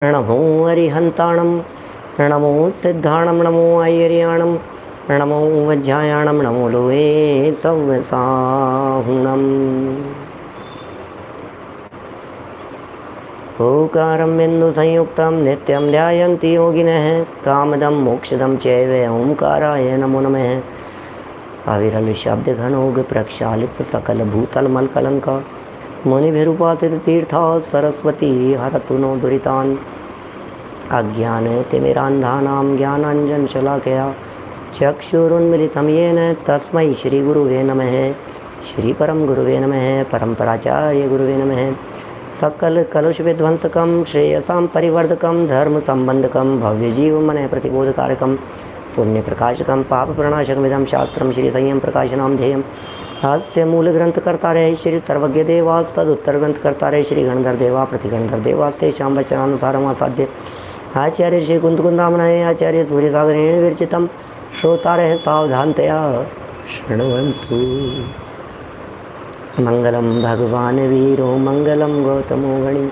नमो अरिहंताणं नमो सिद्धाणं नमो ऐर्याणं नमो वज्रायाणं नमो लोहे सव्यसाहुणम् ओंकारं बिन्दुसंयुक्तं नित्यं ध्यायन्ति योगिनः कामदं मोक्षदं चैव ओंकाराय नमो नमः। अविरल शब्द घनोग प्रक्षालित सकल भूतल मलकलंका मुनिभिरुपासित तीर्था सरस्वती हरतु नो दुरितान् अज्ञानतिमिरान्धानां ज्ञानाञ्जनशलाकया चक्षुरुन्मिलितं येन तस्मै श्रीगुरुवे नमः। श्रीपरं गुरुवे नमः। परम्पराचार्य गुरुवे नमः। सकल कलुष विध्वंसकं श्रेयसां परिवर्धकं धर्म संबंधकं भव्यजीवमनः प्रतिबोधकारकं पुण्य प्रकाशकं पाप प्रणाशकमिदं शास्त्रं श्री संयम प्रकाशनाम ध्येयम् अस्य मूल ग्रंथकर्ता रहे श्री सर्वज्ञ देवास तदुत्तर ग्रंथकर्ता रहे श्री गणधर देवा प्रतिगणधर देवास्ते श्याम वचनानुसारम आसाध्य आचार्य श्री कुंदकुंदामनाय आचार्य सूर्यसागरेण विरचितम श्रोता रहे सावधानतया शृण्वन्तु। मंगलम भगवान वीरो मंगलम गौतमो गणी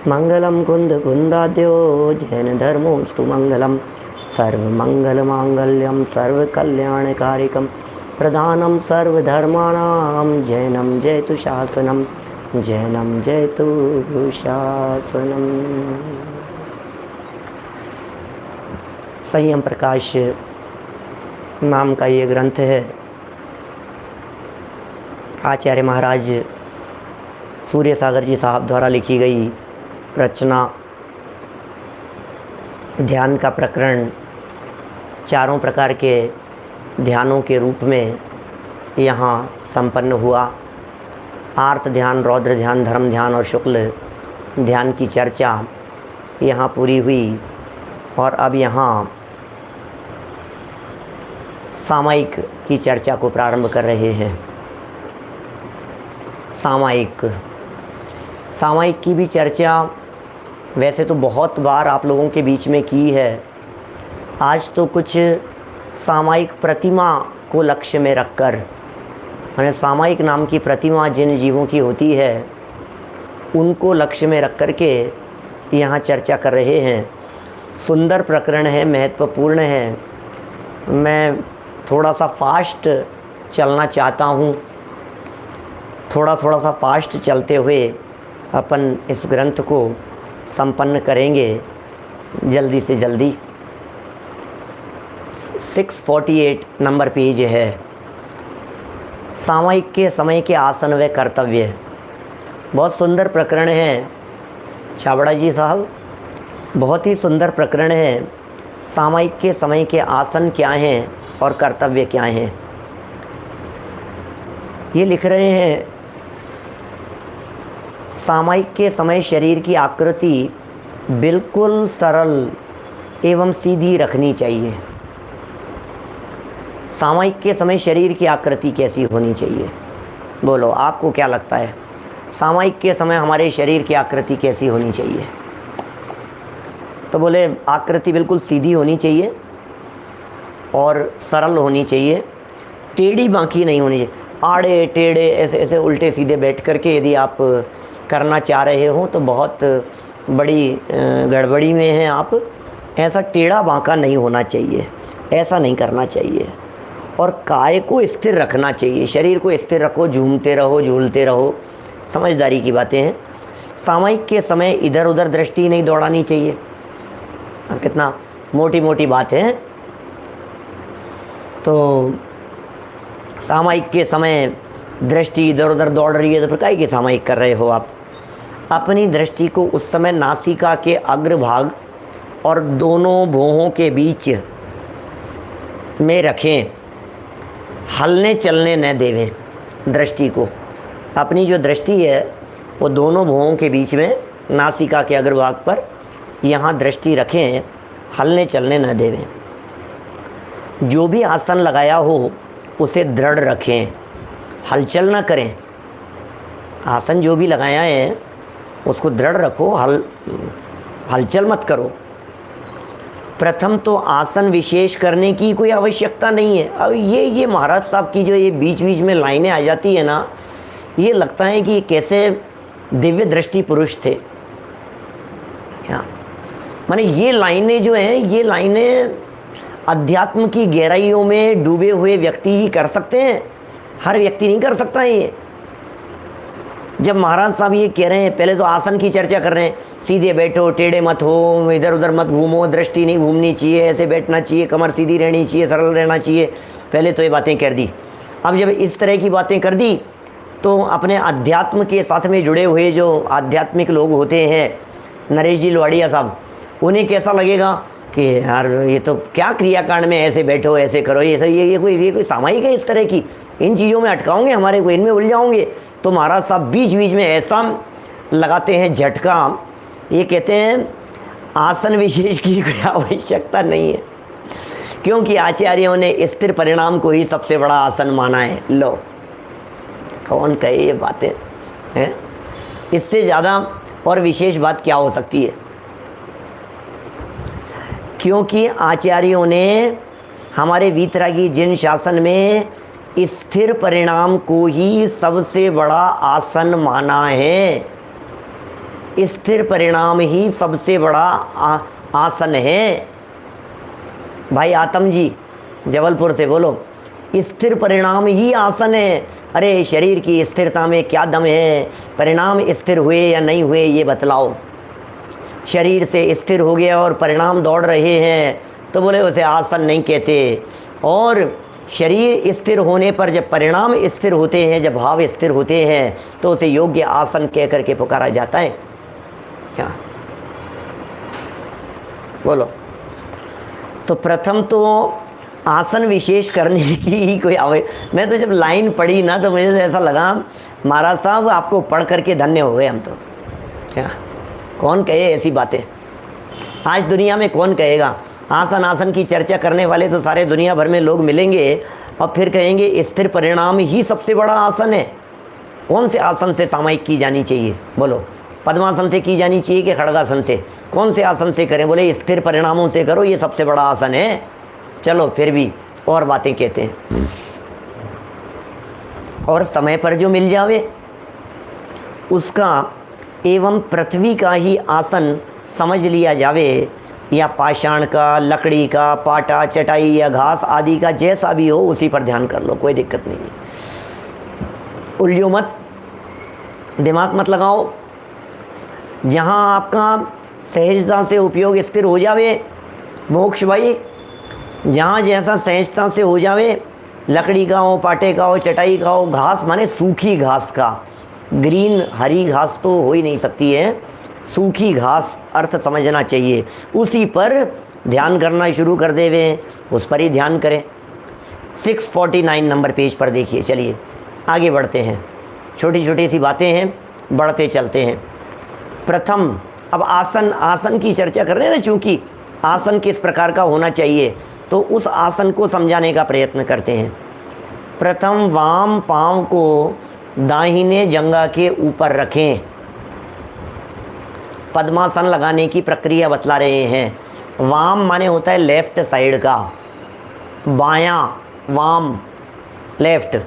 मंगलम कुंद कुंदाद्यो जैन धर्मोस्तु मंगलम सर्वमंगलमांगल्यम सर्वकल्याणकारिकम प्रधानम सर्वधर्माणां जैनम जयतु शासनम जैनम जयतु शासनम। संयम प्रकाश नाम का ये ग्रंथ है। आचार्य महाराज सूर्य सागर जी साहब द्वारा लिखी गई रचना। ध्यान का प्रकरण चारों प्रकार के ध्यानों के रूप में यहाँ संपन्न हुआ। आर्त ध्यान, रौद्र ध्यान, धर्म ध्यान और शुक्ल ध्यान की चर्चा यहाँ पूरी हुई और अब यहाँ सामायिक की चर्चा को प्रारंभ कर रहे हैं। सामायिक की भी चर्चा वैसे तो बहुत बार आप लोगों के बीच में की है। आज तो कुछ सामायिक प्रतिमा को लक्ष्य में रखकर, माने सामायिक नाम की प्रतिमा जिन जीवों की होती है उनको लक्ष्य में रख कर के यहाँ चर्चा कर रहे हैं। सुंदर प्रकरण है, महत्वपूर्ण है। मैं थोड़ा सा फास्ट चलना चाहता हूँ। थोड़ा सा फास्ट चलते हुए अपन इस ग्रंथ को संपन्न करेंगे जल्दी से जल्दी। 648 नंबर पेज है। सामायिक के समय के आसन व कर्तव्य। बहुत सुंदर प्रकरण है छाबड़ा जी साहब, बहुत ही सुंदर प्रकरण है। सामायिक के समय के आसन क्या हैं और कर्तव्य क्या हैं, ये लिख रहे हैं। सामायिक के समय शरीर की आकृति बिल्कुल सरल एवं सीधी रखनी चाहिए। सामायिक के समय शरीर की आकृति कैसी होनी चाहिए? बोलो, आपको क्या लगता है सामायिक के समय हमारे शरीर की आकृति कैसी होनी चाहिए? तो बोले आकृति बिल्कुल सीधी होनी चाहिए और सरल होनी चाहिए, टेढ़ी बांकी नहीं होनी चाहिए। आड़े टेढ़े ऐसे ऐसे उल्टे सीधे बैठ करके यदि आप करना चाह रहे हो तो बहुत बड़ी गड़बड़ी में हैं आप। ऐसा टेढ़ा बांका नहीं होना चाहिए, ऐसा नहीं करना चाहिए। और काय को स्थिर रखना चाहिए, शरीर को स्थिर रखो, झूमते रहो, झूलते रहो, समझदारी की बातें हैं। सामायिक के समय इधर उधर दृष्टि नहीं दौड़ानी चाहिए। कितना मोटी मोटी बात है। तो सामायिक के समय दृष्टि इधर उधर दौड़ रही है तो फिर काहे की सामायिक कर रहे हो आप? अपनी दृष्टि को उस समय नासिका के अग्रभाग और दोनों भौहों के बीच में रखें, हलने चलने न देवें दृष्टि को। अपनी जो दृष्टि है वो दोनों भौहों के बीच में नासिका के अग्रभाग पर यहाँ दृष्टि रखें, हलने चलने न देवें। जो भी आसन लगाया हो उसे दृढ़ रखें, हलचल ना करें। आसन जो भी लगाया है उसको दृढ़ रखो, हलचल मत करो। प्रथम तो आसन विशेष करने की कोई आवश्यकता नहीं है। अब ये महाराज साहब की जो ये बीच बीच में लाइनें आ जाती है ना, ये लगता है कि कैसे दिव्य दृष्टि पुरुष थे। माने ये लाइनें जो हैं, ये लाइनें अध्यात्म की गहराइयों में डूबे हुए व्यक्ति ही कर सकते हैं, हर व्यक्ति नहीं कर सकता है ये। जब महाराज साहब ये कह रहे हैं, पहले तो आसन की चर्चा कर रहे हैं, सीधे बैठो, टेढ़े मत हो, इधर उधर मत घूमो, दृष्टि नहीं घूमनी चाहिए, ऐसे बैठना चाहिए, कमर सीधी रहनी चाहिए, सरल रहना चाहिए, पहले तो ये बातें कर दी। अब जब इस तरह की बातें कर दी तो अपने अध्यात्म के साथ में जुड़े हुए जो आध्यात्मिक लोग होते हैं, नरेश जी लवाड़िया साहब, उन्हें कैसा लगेगा कि यार ये तो क्या क्रियाकांड में ऐसे बैठो, ऐसे करो, ये सब ये कोई सामायिक है इस तरह की, इन चीज़ों में अटकाओगे हमारे को, इनमें उलझाओगे। तो महाराज साहब बीच बीच में ऐसा लगाते हैं झटका, ये कहते हैं आसन विशेष की कोई आवश्यकता नहीं है, क्योंकि आचार्यों ने स्थिर परिणाम को ही सबसे बड़ा आसन माना है। लो, कौन कहे ये बातें हैं? इससे ज़्यादा और विशेष बात क्या हो सकती है? क्योंकि आचार्यों ने हमारे वीतरागी जिन शासन में स्थिर परिणाम को ही सबसे बड़ा आसन माना है। स्थिर परिणाम ही सबसे बड़ा आसन है। भाई आतम जी जबलपुर से बोलो, स्थिर परिणाम ही आसन है। अरे शरीर की स्थिरता में क्या दम है? परिणाम स्थिर हुए या नहीं हुए ये बतलाओ। शरीर से स्थिर हो गया और परिणाम दौड़ रहे हैं तो बोले उसे आसन नहीं कहते। और शरीर स्थिर होने पर जब परिणाम स्थिर होते हैं, जब भाव स्थिर होते हैं, तो उसे योग्य आसन कह करके पुकारा जाता है। क्या बोलो? तो प्रथम तो आसन विशेष करने की ही कोई मैं तो जब लाइन पढ़ी ना तो मुझे ऐसा लगा महाराज साहब आपको पढ़ करके धन्य हो गए हम तो। क्या कौन कहे ऐसी बातें? आज दुनिया में कौन कहेगा? आसन की चर्चा करने वाले तो सारे दुनिया भर में लोग मिलेंगे और फिर कहेंगे स्थिर परिणाम ही सबसे बड़ा आसन है। कौन से आसन से सामायिक की जानी चाहिए? बोलो, पद्मासन से की जानी चाहिए कि खड़गासन से? कौन से आसन से करें? बोले स्थिर परिणामों से करो, ये सबसे बड़ा आसन है। चलो फिर भी और बातें कहते हैं। और समय पर जो मिल जावे उसका एवं पृथ्वी का ही आसन समझ लिया जावे, या पाषाण का, लकड़ी का, पाटा, चटाई या घास आदि का, जैसा भी हो उसी पर ध्यान कर लो, कोई दिक्कत नहीं है। उल्झो मत, दिमाग मत लगाओ। जहाँ आपका सहजता से उपयोग स्थिर हो जावे, मोक्ष भाई, जहाँ जैसा सहजता से हो जावे, लकड़ी का हो, पाटे का हो, चटाई का हो, घास माने सूखी घास का, ग्रीन हरी घास तो हो ही नहीं सकती है, सूखी घास अर्थ समझना चाहिए। उसी पर ध्यान करना शुरू कर देवे, उस पर ही ध्यान करें। 649 नंबर पेज पर देखिए। चलिए आगे बढ़ते हैं, छोटी छोटी सी बातें हैं, बढ़ते चलते हैं। प्रथम, अब आसन की चर्चा कर रहे हैं ना, चूँकि आसन किस प्रकार का होना चाहिए तो उस आसन को समझाने का प्रयत्न करते हैं। प्रथम वाम पाँव को दाहिने जंघा के ऊपर रखें। पद्मासन लगाने की प्रक्रिया बतला रहे हैं। वाम माने होता है लेफ्ट साइड का, बायां वाम लेफ्ट,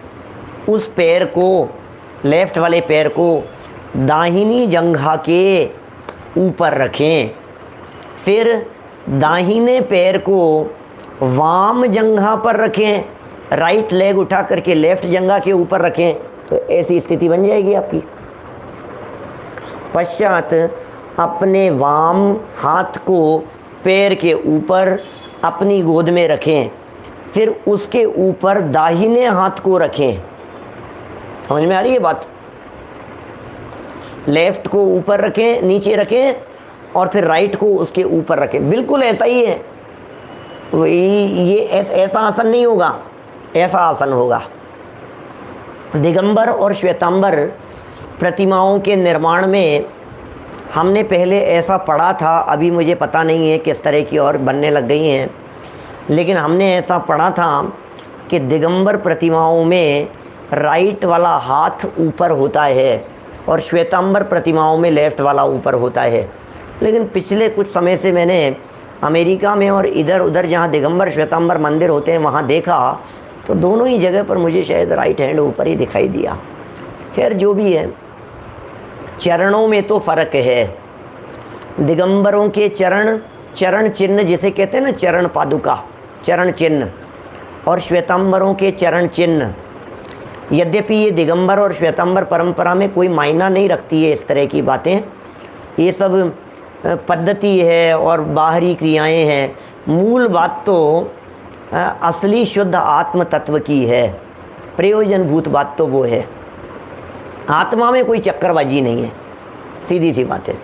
उस पैर को, लेफ्ट वाले पैर को दाहिनी जंघा के ऊपर रखें। फिर दाहिने पैर को वाम जंघा पर रखें, राइट लेग उठा करके लेफ्ट जंघा के ऊपर रखें, तो ऐसी स्थिति बन जाएगी आपकी। पश्चात अपने वाम हाथ को पैर के ऊपर अपनी गोद में रखें, फिर उसके ऊपर दाहिने हाथ को रखें। समझ में आ रही है बात? लेफ्ट को ऊपर रखें, नीचे रखें, और फिर राइट को उसके ऊपर रखें। बिल्कुल ऐसा ही है। ये ऐसा आसन नहीं होगा, ऐसा आसन होगा। दिगंबर और श्वेतांबर प्रतिमाओं के निर्माण में हमने पहले ऐसा पढ़ा था, अभी मुझे पता नहीं है किस तरह की और बनने लग गई हैं, लेकिन हमने ऐसा पढ़ा था कि दिगंबर प्रतिमाओं में राइट वाला हाथ ऊपर होता है और श्वेतांबर प्रतिमाओं में लेफ्ट वाला ऊपर होता है। लेकिन पिछले कुछ समय से मैंने अमेरिका में और इधर उधर जहाँ दिगंबर श्वेतांबर मंदिर होते हैं वहाँ देखा, तो दोनों ही जगह पर मुझे शायद राइट हैंड ऊपर ही दिखाई दिया। खैर जो भी है, चरणों में तो फ़र्क है। दिगंबरों के चरण, चरण चिन्ह जिसे कहते हैं ना, चरण पादुका, चरण चिन्ह, और श्वेतांबरों के चरण चिन्ह। यद्यपि ये दिगंबर और श्वेतांबर परंपरा में कोई मायना नहीं रखती है इस तरह की बातें, ये सब पद्धति है और बाहरी क्रियाएं हैं। मूल बात तो असली शुद्ध आत्म तत्व की है, प्रयोजनभूत बात तो वो है। आत्मा में कोई चक्करबाजी नहीं है, सीधी सी बात है।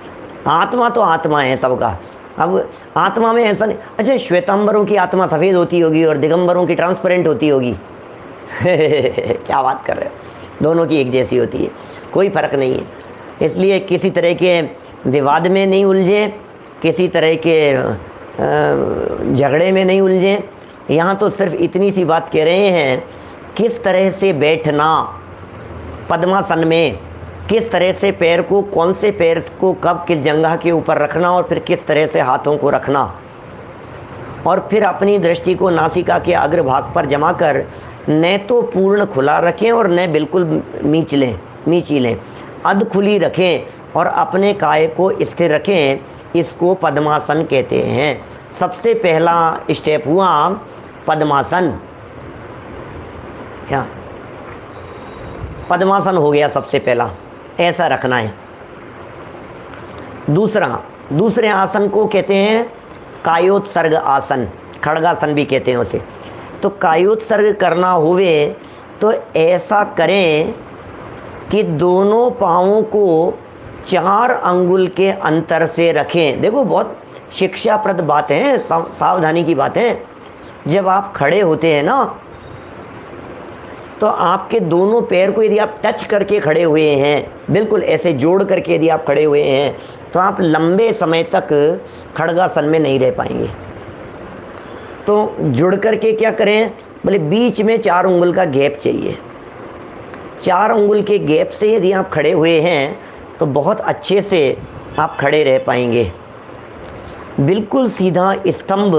आत्मा तो आत्मा है सबका। अब आत्मा में ऐसा नहीं, अच्छा श्वेतांबरों की आत्मा सफ़ेद होती होगी और दिगंबरों की ट्रांसपेरेंट होती होगी क्या बात कर रहे हो, दोनों की एक जैसी होती है, कोई फ़र्क नहीं है। इसलिए किसी तरह के विवाद में नहीं उलझे, किसी तरह के झगड़े में नहीं उलझे। यहाँ तो सिर्फ इतनी सी बात कह रहे हैं, किस तरह से बैठना पद्मासन में, किस तरह से पैर को, कौन से पैर को कब किस जगह के ऊपर रखना, और फिर किस तरह से हाथों को रखना, और फिर अपनी दृष्टि को नासिका के अग्रभाग पर जमा कर न तो पूर्ण खुला रखें और न बिल्कुल मींची लें, अध खुली रखें और अपने काय को स्थिर रखें। इसको पद्मासन कहते हैं। सबसे पहला स्टेप हुआ पद्मासन, क्या पद्मासन हो गया सबसे पहला, ऐसा रखना है। दूसरे आसन को कहते हैं कायोत्सर्ग आसन, खड़गासन भी कहते हैं उसे। तो कायोत्सर्ग करना हुए तो ऐसा करें कि दोनों पाँवों को 4 अंगुल के अंतर से रखें। देखो बहुत शिक्षाप्रद बात है, सावधानी की बात है। जब आप खड़े होते हैं ना, तो आपके दोनों पैर को यदि आप टच करके खड़े हुए हैं, बिल्कुल ऐसे जोड़ करके यदि आप खड़े हुए हैं, तो आप लंबे समय तक खड़गासन में नहीं रह पाएंगे। तो जुड़ करके क्या करें, बोले बीच में 4 अंगुल का गैप चाहिए। 4 अंगुल के गैप से यदि आप खड़े हुए हैं तो बहुत अच्छे से आप खड़े रह पाएंगे। बिल्कुल सीधा स्तंभ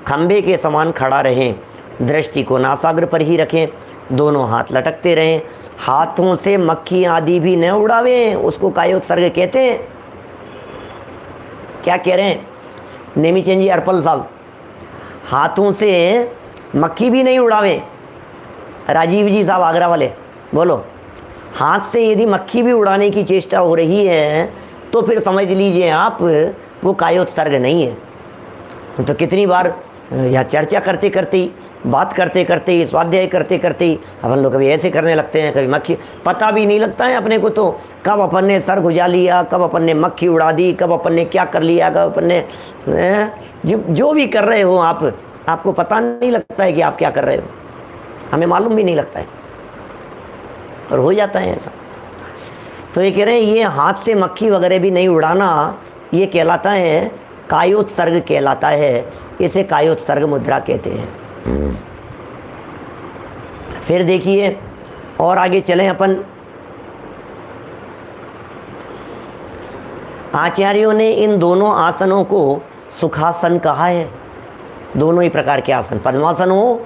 खंबे के समान खड़ा रहें, दृष्टि को नासाग्र पर ही रखें, दोनों हाथ लटकते रहें, हाथों से मक्खी आदि भी न उड़ावें, उसको कायोत्सर्ग कहते हैं। क्या कह रहे हैं नेमीचंद जी, अर्पल साहब? हाथों से मक्खी भी नहीं उड़ावें। राजीव जी साहब आगरा वाले, बोलो। हाथ से यदि मक्खी भी उड़ाने की चेष्टा हो रही है तो फिर समझ लीजिए आप वो कायोत्सर्ग नहीं है। तो कितनी बार या चर्चा करते करते, बात करते करते, स्वाध्याय करते करते अपन लोग कभी ऐसे करने लगते हैं, कभी मक्खी, पता भी नहीं लगता है अपने को तो कब अपन ने सर घुजा लिया, कब अपन ने मक्खी उड़ा दी, कब अपन ने क्या कर लिया, कब अपन ने जो भी कर रहे हो आप, आपको पता नहीं लगता है कि आप क्या कर रहे हो, हमें मालूम भी नहीं लगता है और हो जाता है ऐसा। तो ये कह रहे हैं ये हाथ से मक्खी वगैरह भी नहीं उड़ाना, ये कहलाता है कायोत्सर्ग कहलाता है। इसे कायोत्सर्ग मुद्रा कहते हैं। फिर देखिए और आगे चलें अपन। आचार्यों ने इन दोनों आसनों को सुखासन कहा है। दोनों ही प्रकार के आसन, पद्मासन हो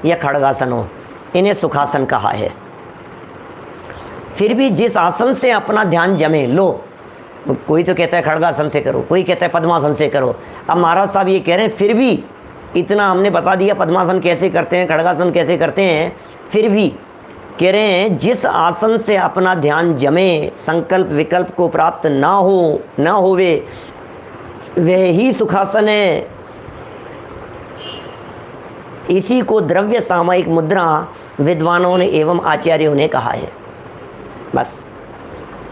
या खड़गासन हो, इन्हें सुखासन कहा है। फिर भी जिस आसन से अपना ध्यान जमे, लो कोई तो कहता है खड़गासन से करो, कोई कहता है पद्मासन से करो। अब महाराज साहब ये कह रहे हैं फिर भी इतना हमने बता दिया पद्मासन कैसे करते हैं, खड़गासन कैसे करते हैं, फिर भी कह रहे हैं जिस आसन से अपना ध्यान जमे, संकल्प विकल्प को प्राप्त ना होवे, वह ही सुखासन है। इसी को द्रव्य सामयिक मुद्रा विद्वानों ने एवं आचार्यों ने कहा है। बस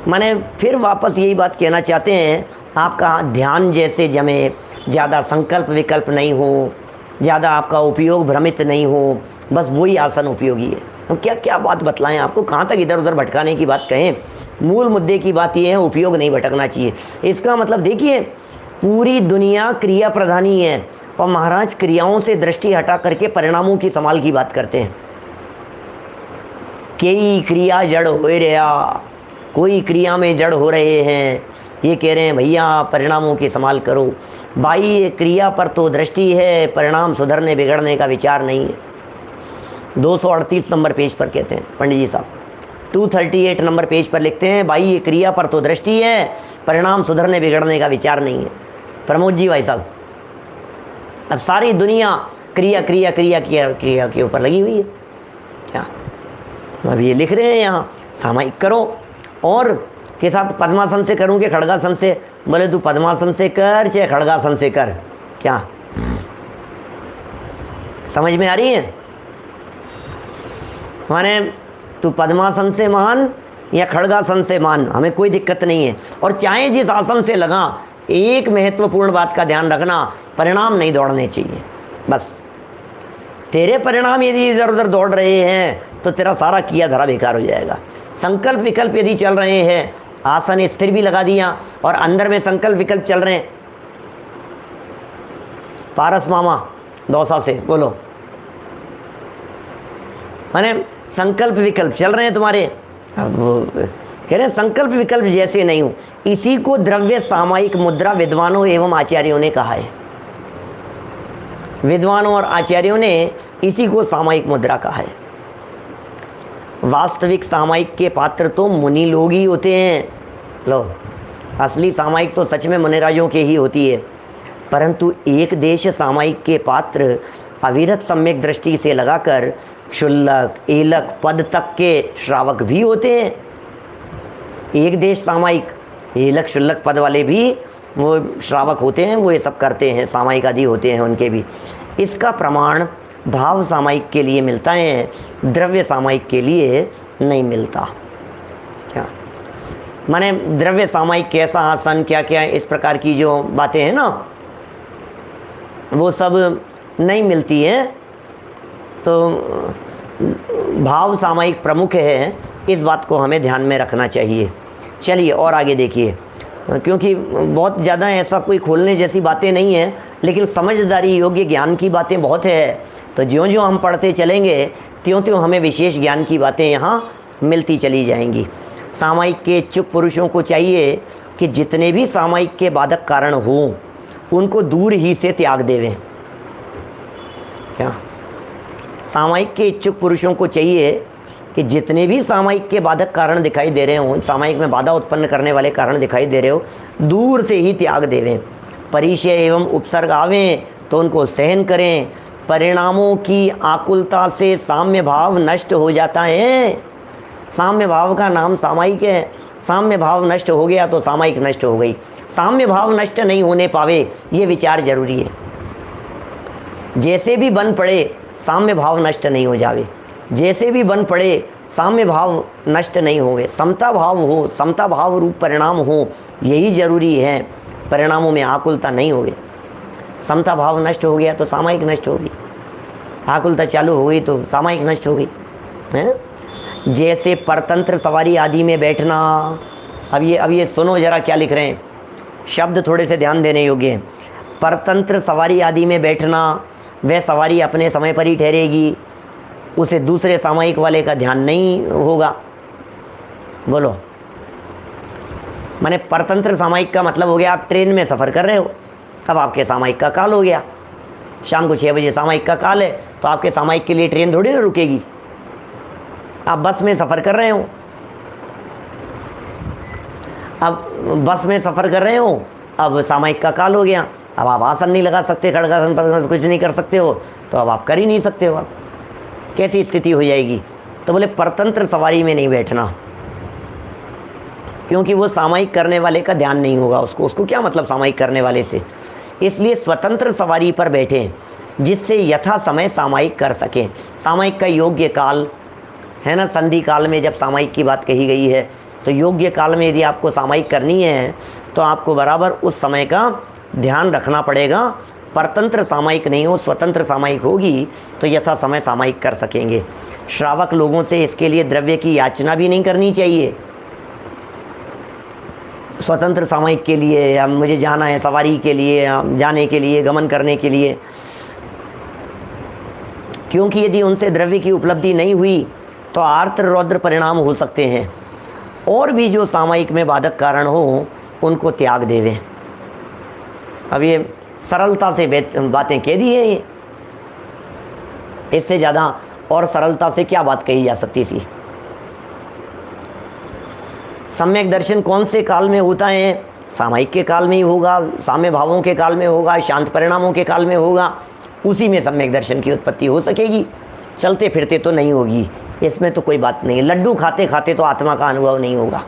मैंने फिर वापस यही बात कहना चाहते हैं, आपका ध्यान जैसे जमे, ज़्यादा संकल्प विकल्प नहीं हो, ज़्यादा आपका उपयोग भ्रमित नहीं हो, बस वही आसन उपयोगी है। हम क्या क्या बात बतलाएं आपको, कहाँ तक इधर उधर भटकाने की बात कहें। मूल मुद्दे की बात ये है, उपयोग नहीं भटकना चाहिए। इसका मतलब देखिए पूरी दुनिया क्रिया प्रधानी है और महाराज क्रियाओं से दृष्टि हटा करके परिणामों की संभाल की बात करते हैं। कई क्रिया जड़ हो रहा, कोई क्रिया में जड़ हो रहे हैं, ये कह रहे हैं भैया परिणामों की संभाल करो। बाह्य क्रिया पर तो दृष्टि है, परिणाम सुधरने बिगड़ने का विचार नहीं है। 238 नंबर पेज पर कहते हैं पंडित जी साहब। 238 नंबर पेज पर लिखते हैं, भाई ये क्रिया पर तो दृष्टि है, परिणाम सुधरने बिगड़ने का विचार नहीं है। प्रमोद जी भाई साहब, अब सारी दुनिया क्रिया क्रिया क्रिया क्रिया क्रिया के ऊपर लगी हुई है क्या? अब ये लिख रहे हैं यहाँ सामायिक करो, और के साथ पद्मासन से करूँ कि खड़गासन से? बोले तू पद्मासन से कर चाहे खड़गासन से कर, क्या समझ में आ रही है? माने तू पद्मासन से मान या खड़गासन से मान, हमें कोई दिक्कत नहीं है। और चाहे जिस आसन से लगा, एक महत्वपूर्ण बात का ध्यान रखना, परिणाम नहीं दौड़ने चाहिए। बस तेरे परिणाम यदि इधर उधर दौड़ रहे हैं तो तेरा सारा किया धरा बेकार हो जाएगा। संकल्प विकल्प यदि चल रहे हैं, आसन स्थिर भी लगा दिया और अंदर में संकल्प विकल्प चल रहे हैं। पारस मामा दौसा से बोलो, माने संकल्प विकल्प चल रहे हैं तुम्हारे। अब कह रहे हैं संकल्प विकल्प जैसे नहीं हो, इसी को द्रव्य सामायिक मुद्रा विद्वानों एवं आचार्यों ने कहा है। विद्वानों और आचार्यों ने इसी को सामायिक मुद्रा कहा है। वास्तविक सामायिक के पात्र तो मुनि लोग ही होते हैं। लो, असली सामायिक तो सच में मुनिराजों के ही होती है, परंतु एक देश सामायिक के पात्र अविरत सम्यक दृष्टि से लगाकर क्षुल्लक एलक पद तक के श्रावक भी होते हैं। एक देश सामायिक एलक क्षुल्लक पद वाले भी वो श्रावक होते हैं, वो ये सब करते हैं, सामायिक आदि होते हैं उनके भी। इसका प्रमाण भाव सामायिक के लिए मिलता है, द्रव्य सामायिक के लिए नहीं मिलता। क्या माने द्रव्य सामायिक कैसा आसन, क्या क्या इस प्रकार की जो बातें हैं ना, वो सब नहीं मिलती हैं। तो भाव सामायिक प्रमुख है, इस बात को हमें ध्यान में रखना चाहिए। चलिए और आगे देखिए, क्योंकि बहुत ज़्यादा ऐसा कोई खोलने जैसी बातें नहीं है, लेकिन समझदारी योग्य ज्ञान की बातें बहुत है। तो ज्यों ज्यों हम पढ़ते चलेंगे त्यों त्यों हमें विशेष ज्ञान की बातें यहाँ मिलती चली जाएंगी। सामायिक के इच्छुक पुरुषों को चाहिए कि जितने भी सामायिक के बाधक कारण हों उनको दूर ही से त्याग देवें। क्या सामायिक के इच्छुक पुरुषों को चाहिए कि जितने भी सामायिक के बाधक कारण दिखाई दे रहे हों, सामायिक में बाधा उत्पन्न करने वाले कारण दिखाई दे रहे हो, दूर से ही त्याग देवें। परिचय एवं उपसर्ग आवें तो उनको सहन करें। परिणामों की आकुलता से साम्य भाव नष्ट हो जाता है। साम्य भाव का नाम सामायिक है। साम्य भाव नष्ट हो गया तो सामायिक नष्ट हो गई। साम्य भाव नष्ट नहीं होने पावे, ये विचार जरूरी है। जैसे भी बन पड़े साम्य भाव नष्ट नहीं हो जावे, जैसे भी बन पड़े साम्य भाव नष्ट नहीं होवे, समता भाव हो, समता भाव रूप परिणाम हो, यही जरूरी है। परिणामों में आकुलता नहीं होवे। समता भाव नष्ट हो गया तो सामायिक नष्ट होगी, आकुलता चालू हो गई तो सामायिक नष्ट हो गई है। जैसे परतंत्र सवारी आदि में बैठना, अब ये सुनो जरा क्या लिख रहे हैं, शब्द थोड़े से ध्यान देने योग्य हैं। परतंत्र सवारी आदि में बैठना, वह सवारी अपने समय पर ही ठहरेगी, उसे दूसरे सामायिक वाले का ध्यान नहीं होगा। बोलो, माने परतंत्र सामायिक का मतलब हो गया आप ट्रेन में सफ़र कर रहे हो, अब आपके सामायिक का काल हो गया, शाम को 6 बजे सामायिक का काल है, तो आपके सामायिक के लिए ट्रेन थोड़ी ना रुकेगी। आप बस में सफ़र कर रहे हो, अब बस में सफ़र कर रहे हो, अब सामायिक का काल हो गया, अब आप आसन नहीं लगा सकते, खड़गासन पर कुछ नहीं कर सकते हो, तो अब आप कर ही नहीं सकते हो। आप कैसी स्थिति हो जाएगी? तो बोले परतंत्र सवारी में नहीं बैठना, क्योंकि वो सामायिक करने वाले का ध्यान नहीं होगा उसको क्या मतलब सामायिक करने वाले से। इसलिए स्वतंत्र सवारी पर बैठें, जिससे यथा समय सामायिक कर सकें। सामायिक का योग्य काल है ना, संधि काल में जब सामायिक की बात कही गई है, तो योग्य काल में यदि आपको सामायिक करनी है तो आपको बराबर उस समय का ध्यान रखना पड़ेगा। परतंत्र सामायिक नहीं हो, स्वतंत्र सामायिक होगी तो यथा समय सामायिक कर सकेंगे। श्रावक लोगों से इसके लिए द्रव्य की याचना भी नहीं करनी चाहिए। स्वतंत्र सामायिक के लिए या मुझे जाना है, सवारी के लिए, जाने के लिए, गमन करने के लिए, क्योंकि यदि उनसे द्रव्य की उपलब्धि नहीं हुई तो आर्त्र रौद्र परिणाम हो सकते हैं। और भी जो सामायिक में बाधक कारण हो उनको त्याग देवें। अब ये सरलता से बातें कह दी है, ये इससे ज़्यादा और सरलता से क्या बात कही जा सकती थी? सम्यक दर्शन कौन से काल में होता है? सामायिक के काल में ही होगा, साम्य भावों के काल में होगा, शांत परिणामों के काल में होगा, उसी में सम्यक दर्शन की उत्पत्ति हो सकेगी। चलते फिरते तो नहीं होगी, इसमें तो कोई बात नहीं है। लड्डू खाते खाते तो आत्मा का अनुभव नहीं होगा,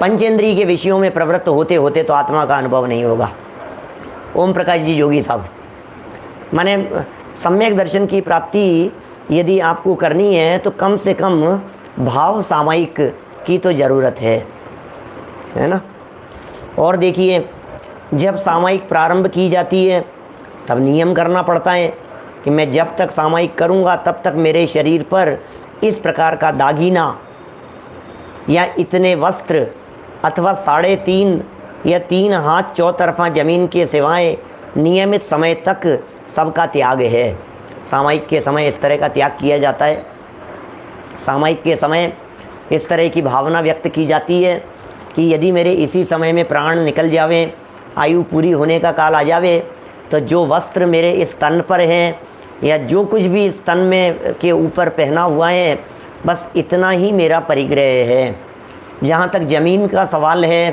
पंचेंद्रिय के विषयों में प्रवृत्त होते होते तो आत्मा का अनुभव नहीं होगा। ओम प्रकाश जी जोगी साहब, माने सम्यक दर्शन की प्राप्ति यदि आपको करनी है तो कम से कम भाव सामायिक की तो ज़रूरत है ना। और देखिए, जब सामायिक प्रारंभ की जाती है तब नियम करना पड़ता है कि मैं जब तक सामायिक करूँगा तब तक मेरे शरीर पर इस प्रकार का दागीना या इतने वस्त्र अथवा 3.5 या 3 हाथ चौतरफा ज़मीन के सिवाय नियमित समय तक सबका त्याग है। सामायिक के समय इस तरह का त्याग किया जाता है। सामायिक के समय इस तरह की भावना व्यक्त की जाती है कि यदि मेरे इसी समय में प्राण निकल जावे, आयु पूरी होने का काल आ जावे, तो जो वस्त्र मेरे इस तन पर हैं या जो कुछ भी इस तन में के ऊपर पहना हुआ है, बस इतना ही मेरा परिग्रह है। जहाँ तक ज़मीन का सवाल है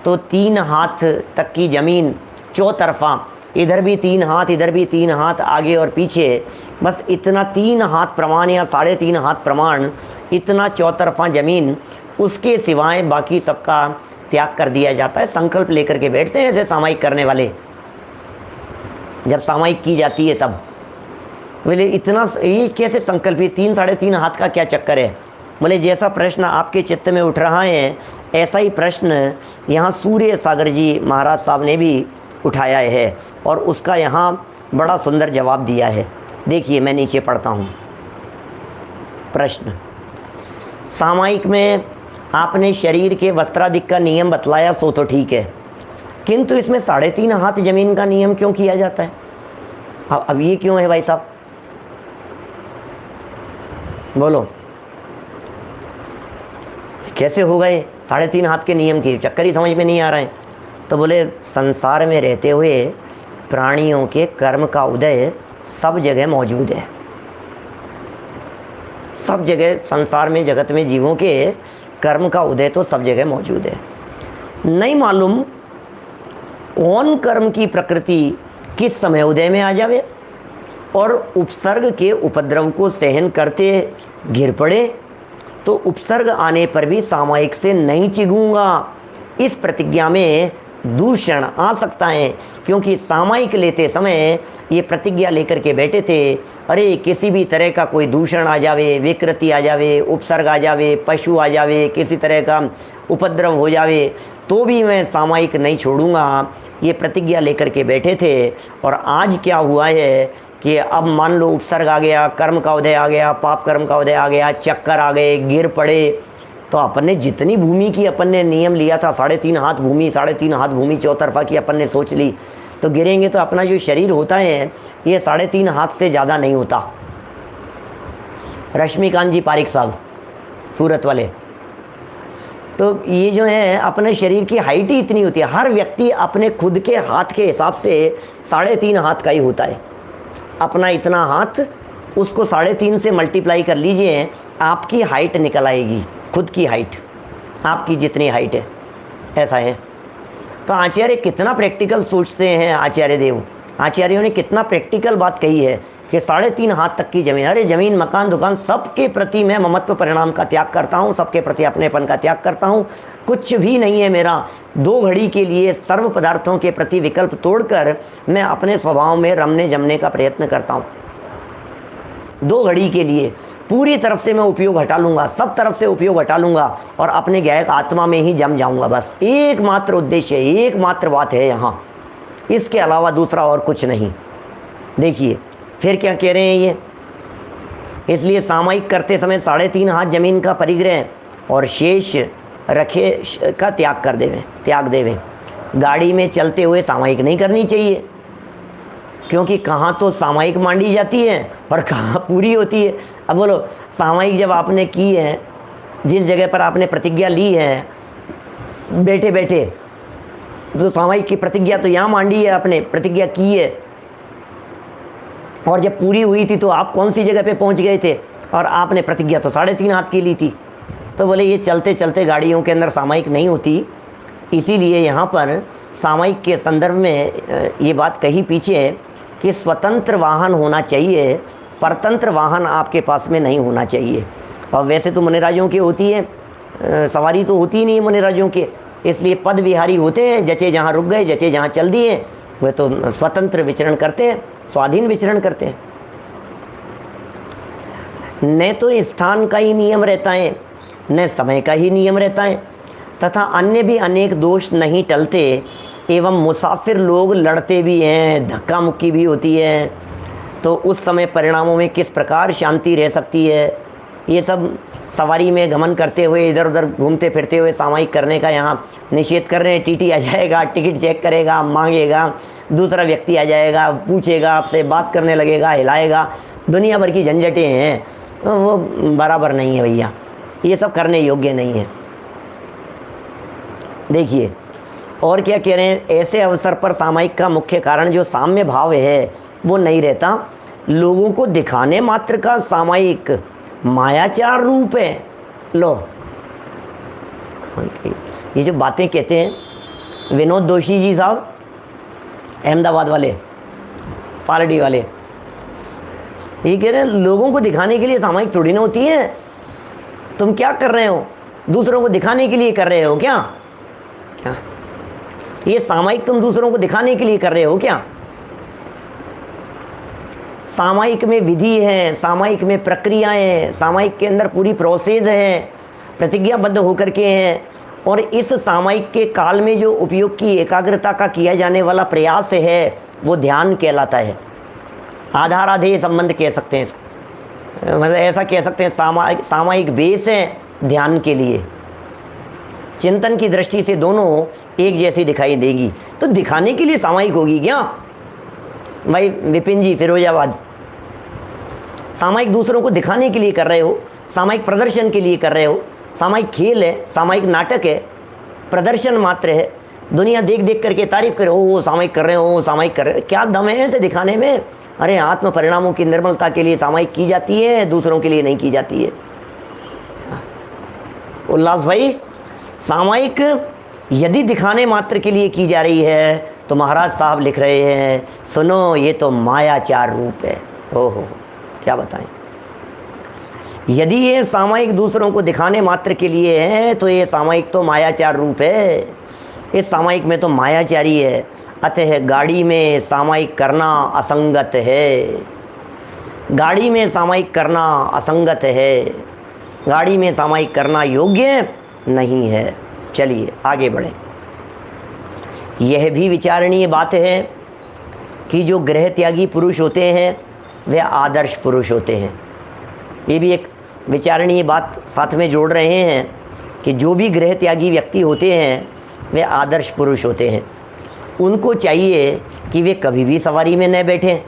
तो 3 हाथ तक की ज़मीन चौतरफा, इधर भी 3 हाथ, इधर भी 3 हाथ, आगे और पीछे, बस इतना 3 हाथ प्रमाण या 3.5 हाथ प्रमाण, इतना चौतरफा ज़मीन, उसके सिवाय बाकी सबका त्याग कर दिया जाता है। संकल्प लेकर के बैठते हैं ऐसे सामायिक करने वाले। जब सामायिक की जाती है तब बोले इतना ये कैसे संकल्प, 3-3.5 हाथ का क्या चक्कर है? बोले जैसा प्रश्न आपके चित्त में उठ रहा है ऐसा ही प्रश्न यहाँ सूर्य सागर जी महाराज साहब ने भी उठाया है और उसका यहाँ बड़ा सुंदर जवाब दिया है। देखिए, मैं नीचे पढ़ता हूँ प्रश्न। सामायिक में आपने शरीर के वस्त्रादिक का नियम बतलाया, सो तो ठीक है, किंतु इसमें 3.5 हाथ ज़मीन का नियम क्यों किया जाता है? अब ये क्यों है भाई साहब, बोलो कैसे हो गए 3.5 हाथ के नियम की? चक्कर ही समझ में नहीं आ रहा है। तो बोले संसार में रहते हुए प्राणियों के कर्म का उदय सब जगह मौजूद है। सब जगह संसार में, जगत में जीवों के कर्म का उदय तो सब जगह मौजूद है। नहीं मालूम कौन कर्म की प्रकृति किस समय उदय में आ जावे और उपसर्ग के उपद्रव को सहन करते गिर पड़े, तो उपसर्ग आने पर भी सामायिक से नहीं चिघूंगा, इस प्रतिज्ञा में दूषण आ सकता है। क्योंकि सामायिक लेते समय ये प्रतिज्ञा लेकर के बैठे थे, अरे किसी भी तरह का कोई दूषण आ जावे, विकृति आ जावे, उपसर्ग आ जावे, पशु आ जावे, किसी तरह का उपद्रव हो जावे, तो भी मैं सामायिक नहीं छोड़ूंगा, ये प्रतिज्ञा लेकर के बैठे थे। और आज क्या हुआ है कि अब मान लो उपसर्ग आ गया, कर्म का उदय आ गया, पाप कर्म का उदय आ गया, चक्कर आ गए, गिर पड़े, तो अपन ने जितनी भूमि की अपन ने नियम लिया था, 3.5 हाथ भूमि, 3.5 हाथ भूमि चौतरफा की अपन ने सोच ली, तो गिरेंगे तो अपना जो शरीर होता है ये 3.5 हाथ से ज़्यादा नहीं होता। रश्मिकांत जी पारिक साहब सूरत वाले, तो ये जो है अपने शरीर की हाइट ही इतनी होती है। हर व्यक्ति अपने खुद के हाथ के हिसाब से 3.5 हाथ का ही होता है। अपना इतना हाथ, उसको 3.5 से मल्टीप्लाई कर लीजिए, आपकी हाइट निकल आएगी, खुद की हाइट, आपकी जितनी हाइट है, ऐसा है। तो आचार्य कितना प्रैक्टिकल सोचते हैं, आचार्य देव, आचार्यों ने कितना प्रैक्टिकल बात कही है कि 3.5 हाथ तक की ज़मीन, अरे ज़मीन मकान दुकान सबके प्रति मैं ममत्व परिणाम का त्याग करता हूँ, सबके प्रति अपनेपन का त्याग करता हूँ, कुछ भी नहीं है मेरा। 2 घड़ी के लिए सर्व पदार्थों के प्रति विकल्प तोड़कर मैं अपने स्वभाव में रमने जमने का प्रयत्न करता हूँ। 2 घड़ी के लिए पूरी तरफ से मैं उपयोग हटा लूँगा, सब तरफ से उपयोग हटा लूँगा और अपने गायक आत्मा में ही जम जाऊँगा। बस एकमात्र उद्देश्य, एकमात्र बात है यहाँ, इसके अलावा दूसरा और कुछ नहीं। देखिए फिर क्या कह रहे हैं ये, इसलिए सामायिक करते समय 3.5 हाथ जमीन का परिग्रह और शेष रखे का त्याग देवें। गाड़ी में चलते हुए सामायिक नहीं करनी चाहिए, क्योंकि कहाँ तो सामायिक मांडी जाती है और कहाँ पूरी होती है। अब बोलो, सामायिक जब आपने की है, जिस जगह पर आपने प्रतिज्ञा ली है बैठे बैठे, तो सामायिक की प्रतिज्ञा तो यहाँ मांडी है, आपने प्रतिज्ञा की है, और जब पूरी हुई थी तो आप कौन सी जगह पे पहुँच गए थे, और आपने प्रतिज्ञा तो 3.5 हाथ की ली थी। तो बोले ये चलते चलते गाड़ियों के अंदर सामयिक नहीं होती, इसीलिए यहाँ पर सामयिक के संदर्भ में ये बात कही पीछे कि स्वतंत्र वाहन होना चाहिए, परतंत्र वाहन आपके पास में नहीं होना चाहिए। और वैसे तो मुनिराजों की होती है, सवारी तो होती ही नहीं है मुनिराजों के, इसलिए पद विहारी होते हैं, जचे जहाँ रुक गए, जचे जहाँ चल दिए, वे तो स्वतंत्र विचरण करते हैं, स्वाधीन विचरण करते हैं। न तो स्थान का ही नियम रहता है, न समय का ही नियम रहता है, तथा अन्य भी अनेक दोष नहीं टलते, एवं मुसाफिर लोग लड़ते भी हैं, धक्का मुक्की भी होती है, तो उस समय परिणामों में किस प्रकार शांति रह सकती है। ये सब सवारी में गमन करते हुए, इधर उधर घूमते फिरते हुए सामयिक करने का यहाँ निषेध कर रहे हैं। टीटी आ जाएगा, टिकट चेक करेगा, मांगेगा, दूसरा व्यक्ति आ जाएगा, पूछेगा, आपसे बात करने लगेगा, हिलाएगा, दुनिया भर की झंझटें हैं, वो बराबर नहीं है भैया, ये सब करने योग्य नहीं है। देखिए और क्या कह रहे हैं, ऐसे अवसर पर सामयिक का मुख्य कारण जो साम्य भाव है वो नहीं रहता। लोगों को दिखाने मात्र का सामयिक मायाचार रूप है। लो ये जो बातें कहते हैं विनोद दोषी जी साहब, अहमदाबाद वाले, पालड़ी वाले, ये कह रहे हैं लोगों को दिखाने के लिए सामयिक थोड़ी ना होती है। तुम क्या कर रहे हो, दूसरों को दिखाने के लिए कर रहे हो क्या? क्या ये सामयिक तुम दूसरों को दिखाने के लिए कर रहे हो क्या? सामयिक में विधि है, सामयिक में प्रक्रियाएं हैं, सामयिक के अंदर पूरी प्रोसेस है, प्रतिज्ञाबद्ध होकर के हैं। और इस सामयिक के काल में जो उपयोग की एकाग्रता का किया जाने वाला प्रयास है वो ध्यान कहलाता है। आधाराधेय संबंध कह सकते हैं, मतलब ऐसा कह सकते हैं, सामयिक बेस है ध्यान के लिए। चिंतन की दृष्टि से दोनों एक जैसी दिखाई देगी, तो दिखाने के लिए सामयिक होगी क्या भाई? विपिन जी फिरोजाबाद, सामयिक दूसरों को दिखाने के लिए कर रहे हो, सामयिक प्रदर्शन के लिए कर रहे हो, सामयिक खेल है, सामयिक नाटक है, प्रदर्शन मात्र है, दुनिया देख देख करके तारीफ करे, ओ सामयिक कर रहे हो, सामयिक कर रहे हो। क्या दम है ऐसे दिखाने में? अरे आत्म परिणामों की निर्मलता के लिए सामयिक की जाती है, दूसरों के लिए नहीं की जाती है। उल्लास भाई, सामयिक यदि दिखाने मात्र के लिए की जा रही है तो महाराज साहब लिख रहे हैं, सुनो ये तो मायाचार रूप है। ओहो क्या बताएं, यदि ये सामयिक दूसरों को दिखाने मात्र के लिए है तो ये सामयिक तो मायाचार रूप है। इस सामयिक में तो मायाचारी है। अतः गाड़ी में सामयिक करना असंगत है, गाड़ी में सामयिक करना असंगत है, गाड़ी में सामयिक करना योग्य नहीं है। चलिए आगे बढ़ें। यह भी विचारणीय बात है कि जो गृह त्यागी पुरुष होते हैं वे आदर्श पुरुष होते हैं। ये भी एक विचारणीय बात साथ में जोड़ रहे हैं कि जो भी गृह त्यागी व्यक्ति होते हैं वे आदर्श पुरुष होते हैं। उनको चाहिए कि वे कभी भी सवारी में न बैठें,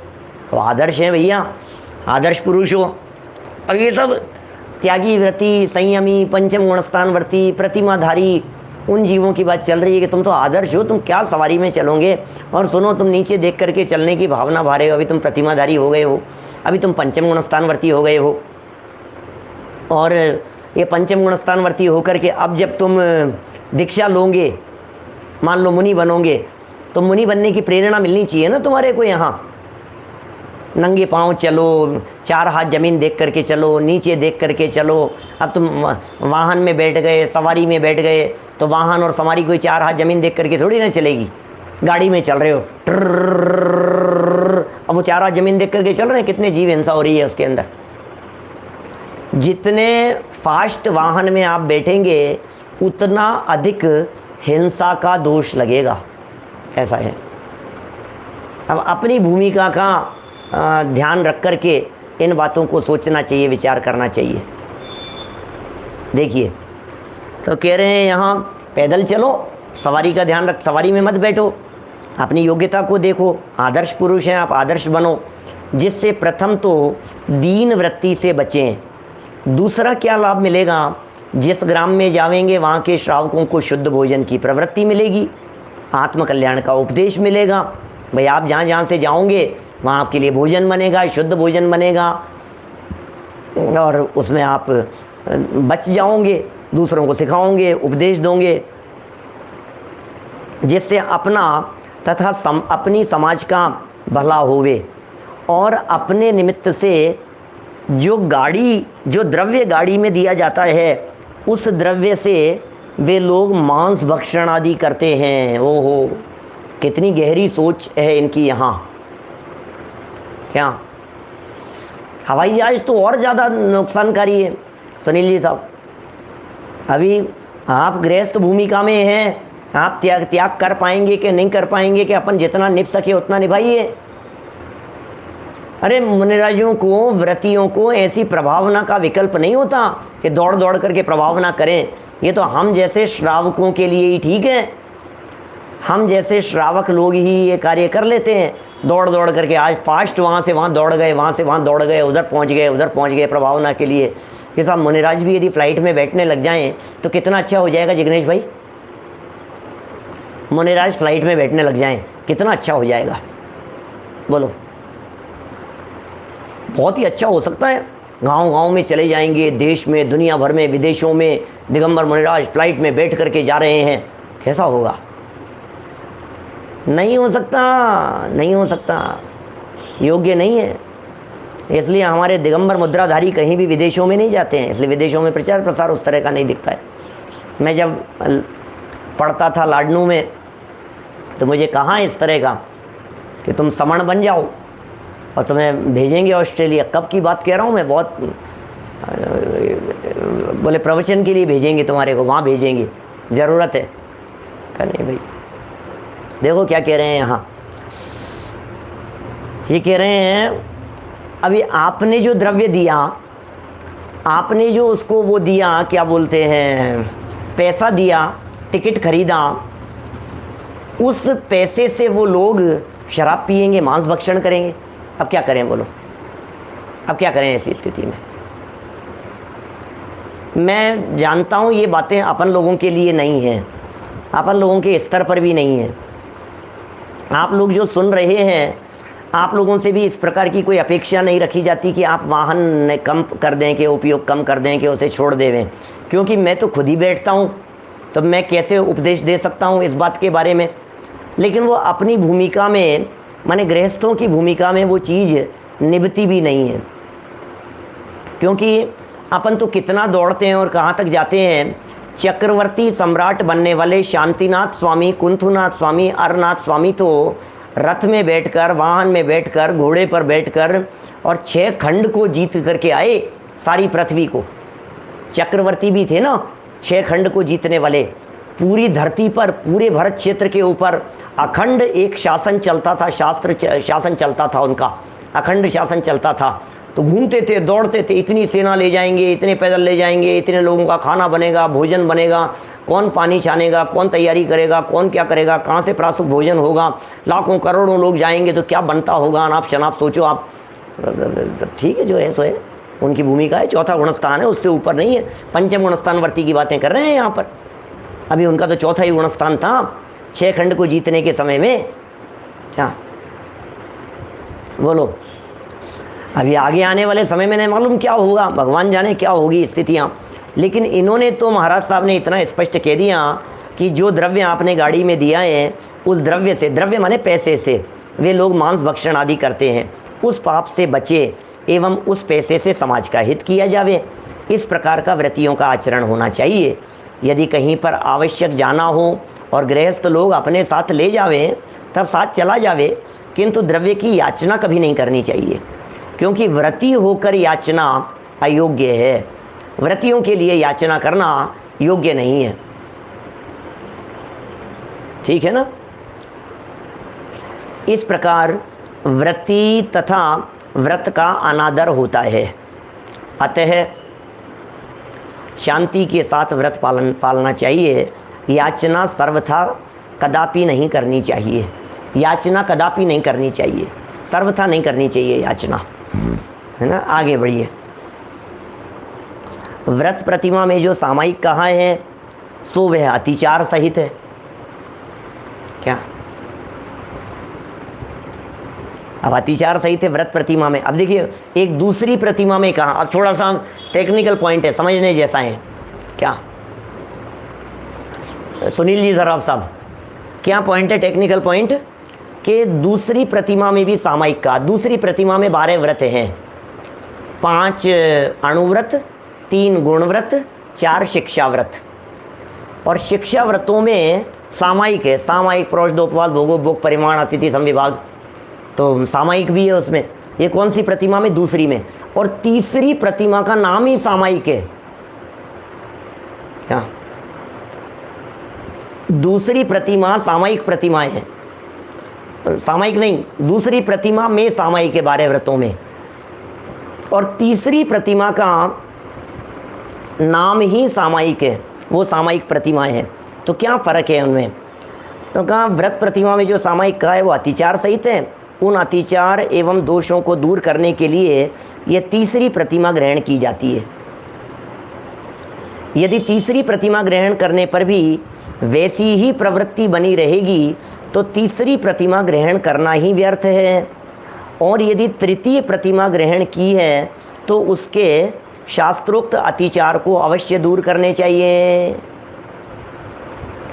तो आदर्श हैं भैया, आदर्श पुरुष हो। अब ये सब त्यागी व्रती, संयमी, पंचम गुणस्थानवर्ती, प्रतिमाधारी, उन जीवों की बात चल रही है कि तुम तो आदर्श हो, तुम क्या सवारी में चलोगे। और सुनो, तुम नीचे देख करके चलने की भावना भा रहे हो, अभी तुम प्रतिमाधारी हो गए हो, अभी तुम पंचम गुणस्थानवर्ती हो गए हो। और ये पंचम गुणस्थानवर्ती होकर के अब जब तुम दीक्षा लोगे, मान लो मुनि बनोगे, तो मुनि बनने की प्रेरणा मिलनी चाहिए ना तुम्हारे को। यहाँ नंगे पाँव चलो, चार हाथ जमीन देख करके चलो, नीचे देख करके चलो। अब तुम वाहन में बैठ गए, सवारी में बैठ गए, तो वाहन और सवारी कोई चार हाथ जमीन देख करके थोड़ी ना चलेगी। गाड़ी में चल रहे हो, अब वो चार हाथ जमीन देख करके चल रहे हैं, कितने जीव हिंसा हो रही है उसके अंदर। जितने फास्ट वाहन में आप बैठेंगे उतना अधिक हिंसा का दोष लगेगा, ऐसा है। अब अपनी भूमिका का ध्यान रख करके इन बातों को सोचना चाहिए, विचार करना चाहिए। देखिए तो कह रहे हैं यहाँ पैदल चलो, सवारी का ध्यान रख, सवारी में मत बैठो, अपनी योग्यता को देखो, आदर्श पुरुष हैं आप, आदर्श बनो। जिससे प्रथम तो दीन वृत्ति से बचें। दूसरा क्या लाभ मिलेगा, जिस ग्राम में जावेंगे वहाँ के श्रावकों को शुद्ध भोजन की प्रवृत्ति मिलेगी, आत्मकल्याण का उपदेश मिलेगा। भाई आप जहाँ जहाँ से जाओगे वहाँ आपके लिए भोजन बनेगा, शुद्ध भोजन बनेगा, और उसमें आप बच जाओगे। दूसरों को सिखाओगे, उपदेश दोगे, जिससे अपना तथा अपनी समाज का भला होवे। और अपने निमित्त से जो द्रव्य गाड़ी में दिया जाता है, उस द्रव्य से वे लोग मांस भक्षण आदि करते हैं। ओहो, कितनी गहरी सोच है इनकी यहाँ। क्या हवाई जहाज तो और ज़्यादा नुकसानकारी है सुनील जी साहब। अभी आप गृहस्थ भूमिका में हैं, आप त्याग कर पाएंगे कि नहीं कर पाएंगे कि अपन जितना निभ सके उतना निभाइए। अरे मुनिराजों को, व्रतियों को ऐसी प्रभावना का विकल्प नहीं होता कि दौड़ दौड़ करके प्रभावना करें। ये तो हम जैसे श्रावकों के लिए ही ठीक है। हम जैसे श्रावक लोग ही ये कार्य कर लेते हैं, दौड़ दौड़ करके। आज फास्ट वहाँ से वहाँ दौड़ गए, वहाँ से वहाँ दौड़ गए, उधर पहुँच गए प्रभावना के लिए। ये सब मुनिराज भी यदि फ्लाइट में बैठने लग जाएं तो कितना अच्छा हो जाएगा जिग्नेश भाई। मुनिराज फ्लाइट में बैठने लग जाएं कितना अच्छा हो जाएगा, बोलो। बहुत ही अच्छा हो सकता है। गांव गांव में चले जाएंगे, देश में, दुनिया भर में, विदेशों में दिगंबर मुनिराज फ्लाइट में बैठ करके जा रहे हैं। कैसा होगा? नहीं हो सकता, नहीं हो सकता, योग्य नहीं है। इसलिए हमारे दिगंबर मुद्राधारी कहीं भी विदेशों में नहीं जाते हैं, इसलिए विदेशों में प्रचार प्रसार उस तरह का नहीं दिखता है। मैं जब पढ़ता था लाडनू में तो मुझे कहाँ इस तरह का कि तुम समण बन जाओ और तुम्हें भेजेंगे ऑस्ट्रेलिया। कब की बात कह रहा हूँ मैं, बहुत बोले प्रवचन के लिए भेजेंगे तुम्हारे को, वहाँ भेजेंगे, ज़रूरत है। नहीं भाई, देखो क्या कह रहे हैं यहाँ। ये कह रहे हैं अभी आपने जो द्रव्य दिया, आपने जो उसको वो दिया, क्या बोलते हैं, पैसा दिया, टिकट खरीदा, उस पैसे से वो लोग शराब पिएंगे, मांस भक्षण करेंगे। अब क्या करें बोलो, अब क्या करें ऐसी स्थिति में? मैं जानता हूँ ये बातें अपन लोगों के लिए नहीं हैं, अपन लोगों के स्तर पर भी नहीं है। आप लोग जो सुन रहे हैं, आप लोगों से भी इस प्रकार की कोई अपेक्षा नहीं रखी जाती कि आप वाहन कम कर दें, कि उपयोग कम कर दें, कि उसे छोड़ देवें। क्योंकि मैं तो खुद ही बैठता हूँ, तो मैं कैसे उपदेश दे सकता हूँ इस बात के बारे में। लेकिन वो अपनी भूमिका में, माने गृहस्थों की भूमिका में वो चीज़ निभती भी नहीं है। क्योंकि अपन तो कितना दौड़ते हैं और कहाँ तक जाते हैं। चक्रवर्ती सम्राट बनने वाले शांतिनाथ स्वामी, कुंथुनाथ स्वामी, अरनाथ स्वामी तो रथ में बैठकर, वाहन में बैठकर, घोड़े पर बैठकर और 6 खंड को जीत करके आए, सारी पृथ्वी को। चक्रवर्ती भी थे ना, 6 खंड को जीतने वाले। पूरी धरती पर, पूरे भारत क्षेत्र के ऊपर अखंड एक शासन चलता था, शासन चलता था उनका, अखंड शासन चलता था। तो घूमते थे, दौड़ते थे, इतनी सेना ले जाएंगे, इतने पैदल ले जाएंगे, इतने लोगों का खाना बनेगा, भोजन बनेगा, कौन पानी छानेगा, कौन तैयारी करेगा, कौन क्या करेगा, कहाँ से प्रासुक भोजन होगा, लाखों करोड़ों लोग जाएंगे तो क्या बनता होगा। अनाप शनाप सोचो आप। ठीक है, जो है सो है, उनकी भूमिका है। 4था गुणस्थान है, उससे ऊपर नहीं है। पंचम गुणस्थान वर्ती की बातें कर रहे हैं यहाँ पर। अभी उनका तो 4था ही गुणस्थान था 6 खंड को जीतने के समय में। क्या बोलो, अभी आगे आने वाले समय में नहीं मालूम क्या होगा, भगवान जाने क्या होगी स्थितियाँ। लेकिन इन्होंने तो, महाराज साहब ने इतना स्पष्ट कह दिया कि जो द्रव्य आपने गाड़ी में दिया है, उस द्रव्य से, द्रव्य माने पैसे से, वे लोग मांस भक्षण आदि करते हैं, उस पाप से बचे एवं उस पैसे से समाज का हित किया जावे। इस प्रकार का व्रतियों का आचरण होना चाहिए। यदि कहीं पर आवश्यक जाना हो और गृहस्थ लोग अपने साथ ले जावे, तब साथ चला जावे, किंतु द्रव्य की याचना कभी नहीं करनी चाहिए। क्योंकि व्रती होकर याचना अयोग्य है। व्रतियों के लिए याचना करना योग्य नहीं है। ठीक है ना? इस प्रकार व्रती तथा व्रत का अनादर होता है। अतः शांति के साथ व्रत पालना चाहिए। याचना सर्वथा कदापि नहीं करनी चाहिए। याचना कदापि नहीं करनी चाहिए, सर्वथा नहीं करनी चाहिए याचना, है ना? आगे बढ़िए। व्रत प्रतिमा में जो सामायिक कहा है सो वह अतिचार सहित है। क्या? अब अतिचार सहित है व्रत प्रतिमा में। अब देखिए एक दूसरी प्रतिमा में कहा, अब थोड़ा सा टेक्निकल पॉइंट है, समझने जैसा है। क्या? सुनील जी जरा साहब, क्या पॉइंट है, टेक्निकल पॉइंट, कि दूसरी प्रतिमा में भी सामायिक का, दूसरी प्रतिमा में 12 व्रत हैं, 5 अणुव्रत, 3 गुणव्रत, 4 शिक्षा व्रत, और शिक्षा व्रतों में सामायिक है, सामायिक प्रोषदोपवास भोगो भोग परिमाण अतिथि संविभाग, तो सामायिक भी है उसमें। ये कौन सी प्रतिमा में, दूसरी में, और तीसरी प्रतिमा का नाम ही सामायिक है। क्या दूसरी प्रतिमा सामायिक प्रतिमाएं हैं, सामायिक नहीं, दूसरी प्रतिमा में सामायिक है 12 व्रतों में, और तीसरी प्रतिमा का नाम ही सामायिक है, वो सामायिक प्रतिमाएं हैं। तो क्या फ़र्क है उनमें? तो कहा व्रत प्रतिमा में जो सामायिक का है वो अतिचार सहित है, उन अतिचार एवं दोषों को दूर करने के लिए ये तीसरी प्रतिमा ग्रहण की जाती है। यदि तीसरी प्रतिमा ग्रहण करने पर भी वैसी ही प्रवृत्ति बनी रहेगी तो तीसरी प्रतिमा ग्रहण करना ही व्यर्थ है, और यदि तृतीय प्रतिमा ग्रहण की है तो उसके शास्त्रोक्त अतिचार को अवश्य दूर करने चाहिए।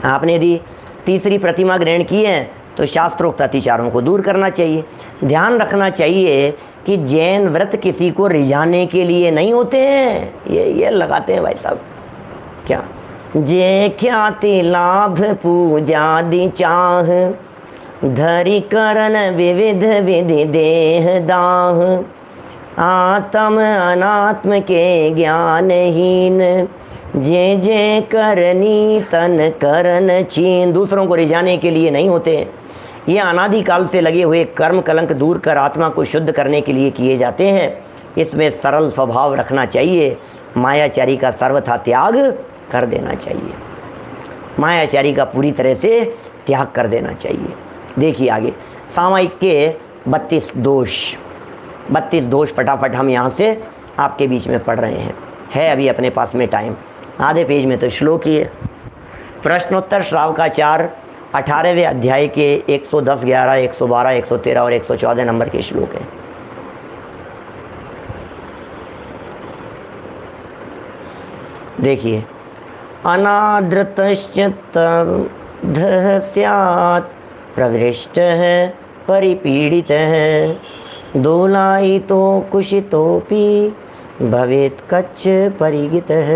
आपने यदि तीसरी प्रतिमा ग्रहण की है तो शास्त्रोक्त अतिचारों को दूर करना चाहिए। ध्यान रखना चाहिए कि जैन व्रत किसी को रिझाने के लिए नहीं होते हैं, ये लगाते हैं भाई साहब। क्या जे ख्याति लाभ पूजा दी चाह, धरि करन विविध विधि देह दाह, आत्म अनात्म के ज्ञानहीन, जे जे करनी तन करन छीन। दूसरों को रिझाने के लिए नहीं होते, ये अनादिकाल से लगे हुए कर्म कलंक दूर कर आत्मा को शुद्ध करने के लिए किए जाते हैं। इसमें सरल स्वभाव रखना चाहिए, मायाचारी का सर्वथा त्याग कर देना चाहिए, मायाचारी का पूरी तरह से त्याग कर देना चाहिए। देखिए आगे सामायिक के 32 दोष फटाफट हम यहाँ से आपके बीच में पढ़ रहे हैं, है अभी अपने पास में टाइम, आधे पेज में तो श्लोक ही है। प्रश्नोत्तर श्रावकाचार 18वें अध्याय के 110, 11, 112, 113 और 114 नंबर के श्लोक हैं। देखिए, अनादृतश्च तब्धः स्यात्, प्रवृष्टः परिपीडितः, दोलायितो कुशितोऽपि भवेत् कच्छ परिगितः,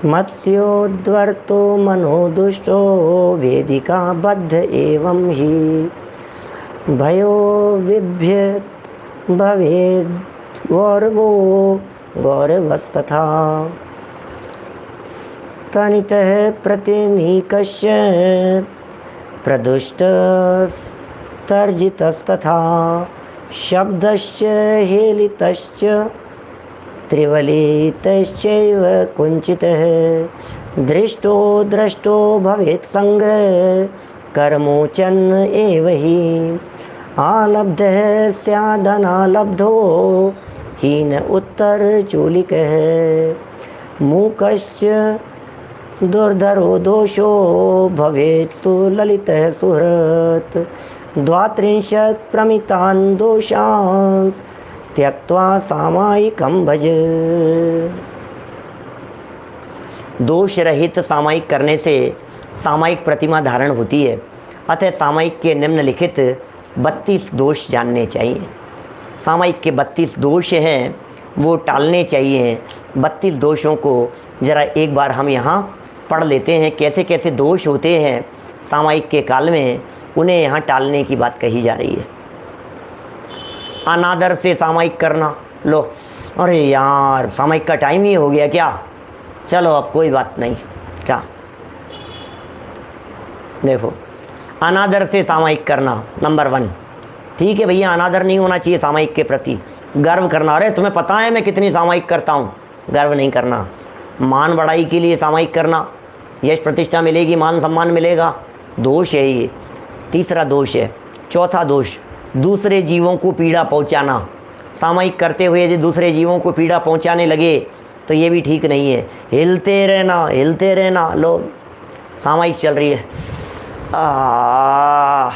मत्स्योद्वर्तो मनोदुष्टो वेदिका बद्ध एवं हि, भयो विभ्यत् भवेद् गौरवो गौरवस्तथा, तनितः प्रतिनीकस्य प्रदुष्टस्तर्जितस्तथा, शब्दश्च हेलितश्च त्रिवलितश्चैव कुञ्चितः, दृष्टो द्रष्टो भवेत् संगः कर्मोचन एव हि, आलब्धः स्यादनालब्धो हीन उत्तरचूलिकः, मूकश्च दुर्धरो दोषो भवेत् सुललितः सुहृत्, द्वात्रिंशत् प्रमितान् दोषांस् त्यक्त्वा सामायिकं भज। दोष रहित सामायिक करने से सामायिक प्रतिमा धारण होती है, अतः सामायिक के निम्नलिखित 32 दोष जानने चाहिए। सामायिक के 32 दोष हैं, वो टालने चाहिए। 32 दोषों को ज़रा एक बार हम यहाँ पढ़ लेते हैं, कैसे कैसे दोष होते हैं सामायिक के काल में, उन्हें यहाँ टालने की बात कही जा रही है। अनादर से सामायिक करना, लो अरे यार सामायिक का टाइम ही हो गया क्या, चलो अब कोई बात नहीं, क्या देखो अनादर से सामायिक करना नंबर 1, ठीक है भैया, अनादर नहीं होना चाहिए सामायिक के प्रति। गर्व करना, अरे तुम्हें पता है मैं कितनी सामायिक करता हूँ, गर्व नहीं करना। मान बढ़ाई के लिए सामायिक करना, यश प्रतिष्ठा मिलेगी, मान सम्मान मिलेगा, दोष है ये, तीसरा दोष है। चौथा दोष, दूसरे जीवों को पीड़ा पहुंचाना। सामायिक करते हुए यदि दूसरे जीवों को पीड़ा पहुंचाने लगे तो ये भी ठीक नहीं है। हिलते रहना, लो सामायिक चल रही है, हा।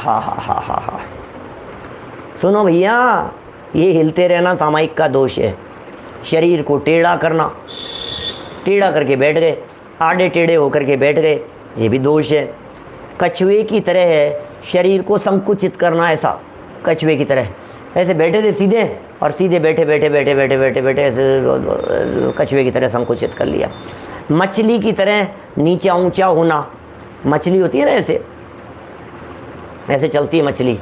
सुनो भैया, ये हिलते रहना सामायिक का दोष है। शरीर को टेढ़ा करना, टेढ़ा करके बैठ गए, आड़े टेढ़े होकर के बैठ गए, ये भी दोष है। कछुए की तरह है, शरीर को संकुचित करना, ऐसा कछुए की तरह ऐसे बैठे थे सीधे, और सीधे बैठे बैठे बैठे बैठे बैठे बैठे ऐसे कछुए की तरह संकुचित कर लिया। मछली की तरह नीचा ऊंचा होना, मछली होती है ना ऐसे ऐसे चलती है मछली,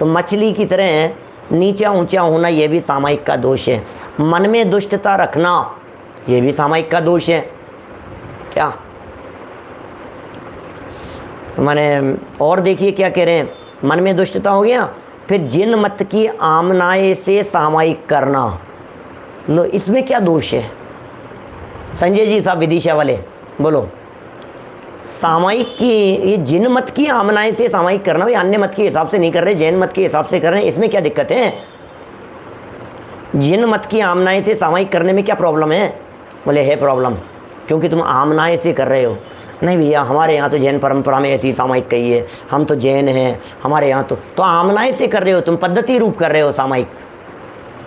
तो मछली की तरह नीचा ऊंचा होना, ये भी सामायिक का दोष है। मन में दुष्टता रखना, ये भी सामायिक का दोष है। क्या माने, और देखिए क्या कह रहे हैं, मन में दुष्टता हो गया, फिर जिन मत की आमनाए से सामायिक करना, लो इसमें क्या दोष है? संजय जी साहब विदिशा वाले बोलो, सामायिक की, ये जिन मत की आमनाए से सामायिक करना, भाई अन्य मत के हिसाब से नहीं कर रहे, जैन मत के हिसाब से कर रहे हैं, इसमें क्या दिक्कत है? जिन मत की आमनाए से सामायिक करने में क्या प्रॉब्लम है? बोले है प्रॉब्लम, क्योंकि तुम आमनाए से कर रहे हो। नहीं भैया, हमारे यहाँ तो जैन परंपरा में ऐसी सामायिक कही है, हम तो जैन हैं, हमारे यहाँ तो आमनाए से कर रहे हो तुम, पद्धति रूप कर रहे हो सामायिक।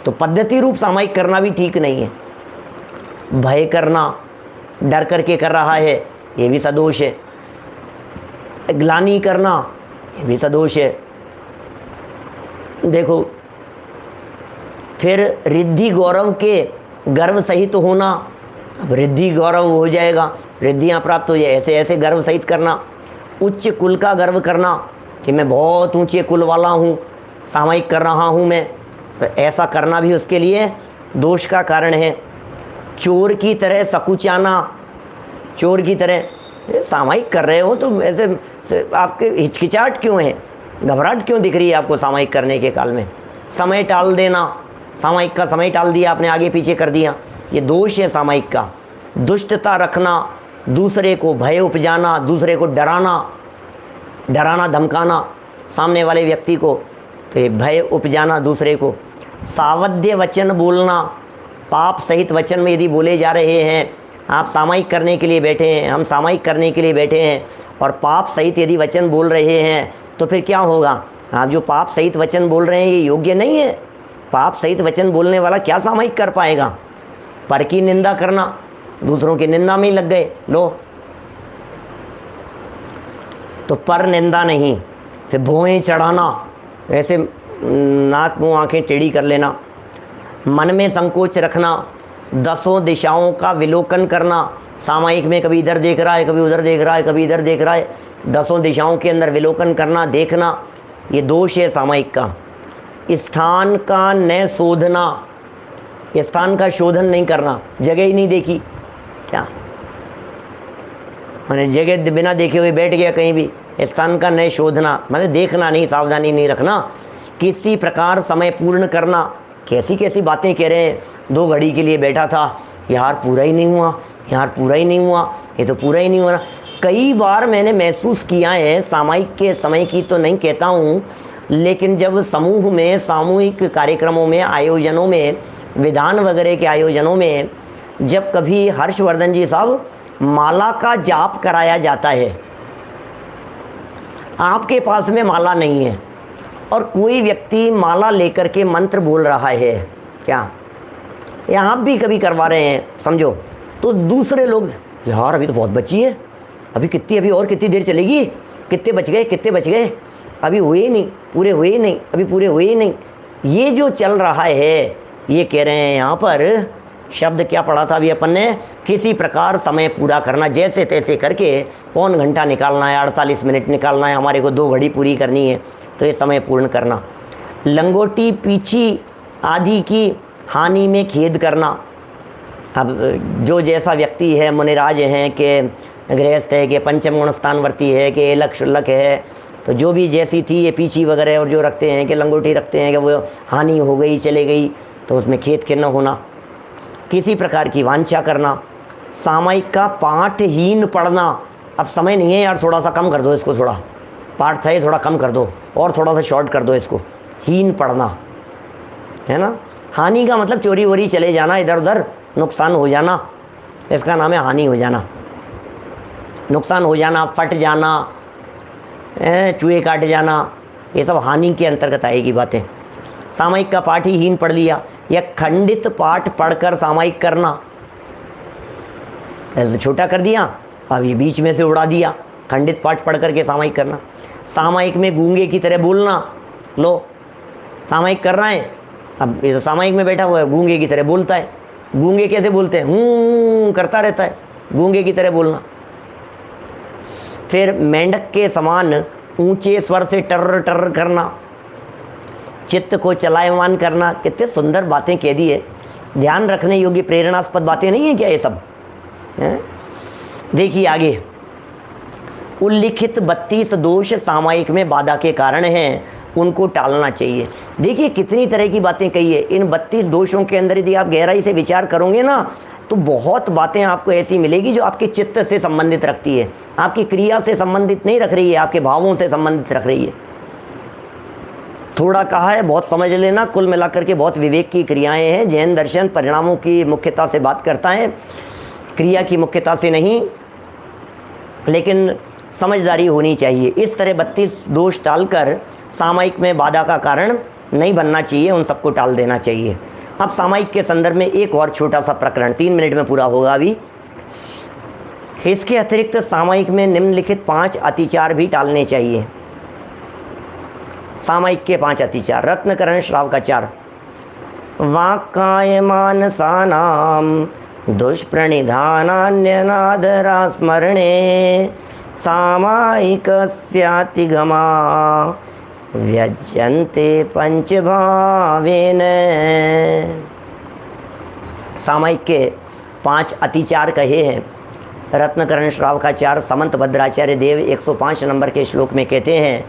तो पद्धति रूप सामायिक करना भी ठीक नहीं है। भय करना, डर करके कर रहा है, ये भी सदोष है। ग्लानि करना, ये भी सदोष है। देखो, फिर रिद्धि गौरव के गर्व सहित होना, अब रिद्धि गौरव हो जाएगा, रिद्धियाँ प्राप्त हो जाए, ऐसे ऐसे गर्व सहित करना। उच्च कुल का गर्व करना कि मैं बहुत ऊंचे कुल वाला हूँ, सामायिक कर रहा हूँ मैं, तो ऐसा करना भी उसके लिए दोष का कारण है। चोर की तरह सकुचाना, चोर की तरह सामायिक कर रहे हो तो ऐसे आपके हिचकिचाहट क्यों है, घबराहट क्यों दिख रही है आपको सामायिक करने के काल में? समय टाल देना, सामायिक का समय टाल दिया आपने, आगे पीछे कर दिया, ये दोष है सामायिक का। दुष्टता रखना, दूसरे को भय उपजाना, दूसरे को डराना धमकाना सामने वाले व्यक्ति को, तो ये भय उपजाना दूसरे को। सावध्य वचन बोलना, पाप सहित वचन में यदि बोले जा रहे हैं, आप सामायिक करने के लिए बैठे हैं, हम सामायिक करने के लिए बैठे हैं, और पाप सहित यदि वचन बोल रहे हैं, तो फिर क्या होगा? आप जो पाप सहित वचन बोल रहे हैं ये योग्य नहीं है। पाप सहित वचन बोलने वाला क्या सामायिक कर पाएगा? पर की निंदा करना, दूसरों की निंदा में ही लग गए, लो तो पर निंदा नहीं। फिर भौएं चढ़ाना, ऐसे नाक मुँह आंखें टेढ़ी कर लेना। मन में संकोच रखना, दसों दिशाओं का विलोकन करना, सामायिक में कभी इधर देख रहा है, कभी उधर देख रहा है, कभी इधर देख रहा है, दसों दिशाओं के अंदर विलोकन करना, देखना, ये दोष है सामायिक का। स्थान का न शोधना, स्थान का शोधन नहीं करना, जगह ही नहीं देखी क्या, मैंने जगह बिना देखे हुए बैठ गया कहीं भी, स्थान का न शोधना, मैंने देखना नहीं, सावधानी नहीं रखना। किसी प्रकार समय पूर्ण करना, कैसी कैसी बातें कह रहे हैं, 2 घड़ी के लिए बैठा था, यार पूरा ही नहीं हुआ, यार पूरा ही नहीं हुआ, ये तो पूरा ही नहीं हुआ। कई बार मैंने महसूस किया है, सामायिक के समय की तो नहीं कहता हूँ, लेकिन जब समूह में, सामूहिक कार्यक्रमों में, आयोजनों में, विधान वगैरह के आयोजनों में, जब कभी हर्षवर्धन जी साहब माला का जाप कराया जाता है, आपके पास में माला नहीं है और कोई व्यक्ति माला लेकर के मंत्र बोल रहा है, क्या या आप भी कभी करवा रहे हैं समझो, तो दूसरे लोग, यार अभी तो बहुत बची है, अभी कितनी, अभी और कितनी देर चलेगी, कितने बच गए, कितने बच गए, अभी हुए ही नहीं, पूरे हुए ही नहीं, अभी पूरे हुए ही नहीं, ये जो चल रहा है, ये कह रहे हैं यहाँ पर शब्द क्या पढ़ा था अभी अपन ने, किसी प्रकार समय पूरा करना, जैसे तैसे करके पौन घंटा निकालना है, 48 मिनट निकालना है, हमारे को 2 घड़ी पूरी करनी है, तो ये समय पूर्ण करना। लंगोटी पीछी आदि की हानि में खेद करना, अब जो जैसा व्यक्ति है, मुनिराज हैं कि गृहस्थ है कि पंचम गुण स्थानवर्ती है कि एलक शुल्लक है, तो जो भी जैसी थी ये पीछी वगैरह और जो रखते हैं कि लंगोटी रखते हैं कि वो हानि हो गई, चले गई, तो उसमें खेद खिन्न होना। किसी प्रकार की वांछा करना। सामायिक का पाठहीन पढ़ना, अब समय नहीं है यार, थोड़ा सा कम कर दो इसको, थोड़ा पाठ था थोड़ा कम कर दो और थोड़ा सा शॉर्ट कर दो इसको। हीन पढ़ना है ना, हानि का मतलब चोरी वोरी चले जाना, इधर उधर नुकसान हो जाना, इसका नाम है हानि हो जाना, नुकसान हो जाना, फट जाना, चूहे काट जाना, ये सब हानि के अंतर्गत आएगी बातें। सामायिक का पाठ ही हीन पढ़ लिया या खंडित पाठ पढ़कर सामायिक करना, ऐसे छोटा कर दिया, अब ये बीच में से उड़ा दिया, खंडित पाठ पढ़ करके सामायिक करना। सामायिक में गूंगे की तरह बोलना, लो सामायिक कर रहा है, अब ये तो सामायिक में बैठा हुआ है, गूंगे की तरह बोलता है। गूंगे कैसे बोलते हैं? करता रहता है, गूंगे की तरह बोलना। फिर मेंढक के समान ऊंचे स्वर से टर्र टर्र करना, चित्त को चलायमान करना। कितने सुंदर बातें कह दी है, ध्यान रखने योग्य प्रेरणास्पद बातें नहीं है क्या ये सब? देखिए आगे, उल्लिखित 32 दोष सामायिक में बाधा के कारण हैं, उनको टालना चाहिए। देखिए कितनी तरह की बातें कही है। इन 32 दोषों के अंदर यदि आप गहराई से विचार करोगे ना, तो बहुत बातें आपको ऐसी मिलेगी जो आपके चित्त से संबंधित रखती है, आपकी क्रिया से संबंधित नहीं रख रही है, आपके भावों से संबंधित रख रही है। थोड़ा कहा है, बहुत समझ लेना। कुल मिलाकर के बहुत विवेक की क्रियाएं हैं। जैन दर्शन परिणामों की मुख्यता से बात करता है, क्रिया की मुख्यता से नहीं, लेकिन समझदारी होनी चाहिए। इस तरह 32 दोष टालकर सामायिक में बाधा का कारण नहीं बनना चाहिए, उन सबको टाल देना चाहिए। अब सामायिक के संदर्भ में एक और छोटा सा प्रकरण, 3 मिनट में पूरा होगा अभी। इसके अतिरिक्त सामायिक में निम्नलिखित 5 अतिचार भी टालने चाहिए। सामायिक के 5 अतिचार। रत्नकरण श्रावकाचार, वाक्काय मानसानाम दुष्प्रणिधानान्यनादरा स्मरणे सामायिकस्यातिगमा व्यज्यन्ते पंचभावेन। सामायिक के 5 अतिचार कहे हैं। रत्नकरण श्रावकाचार्य समंत भद्राचार्य देव 105 नंबर के श्लोक में कहते हैं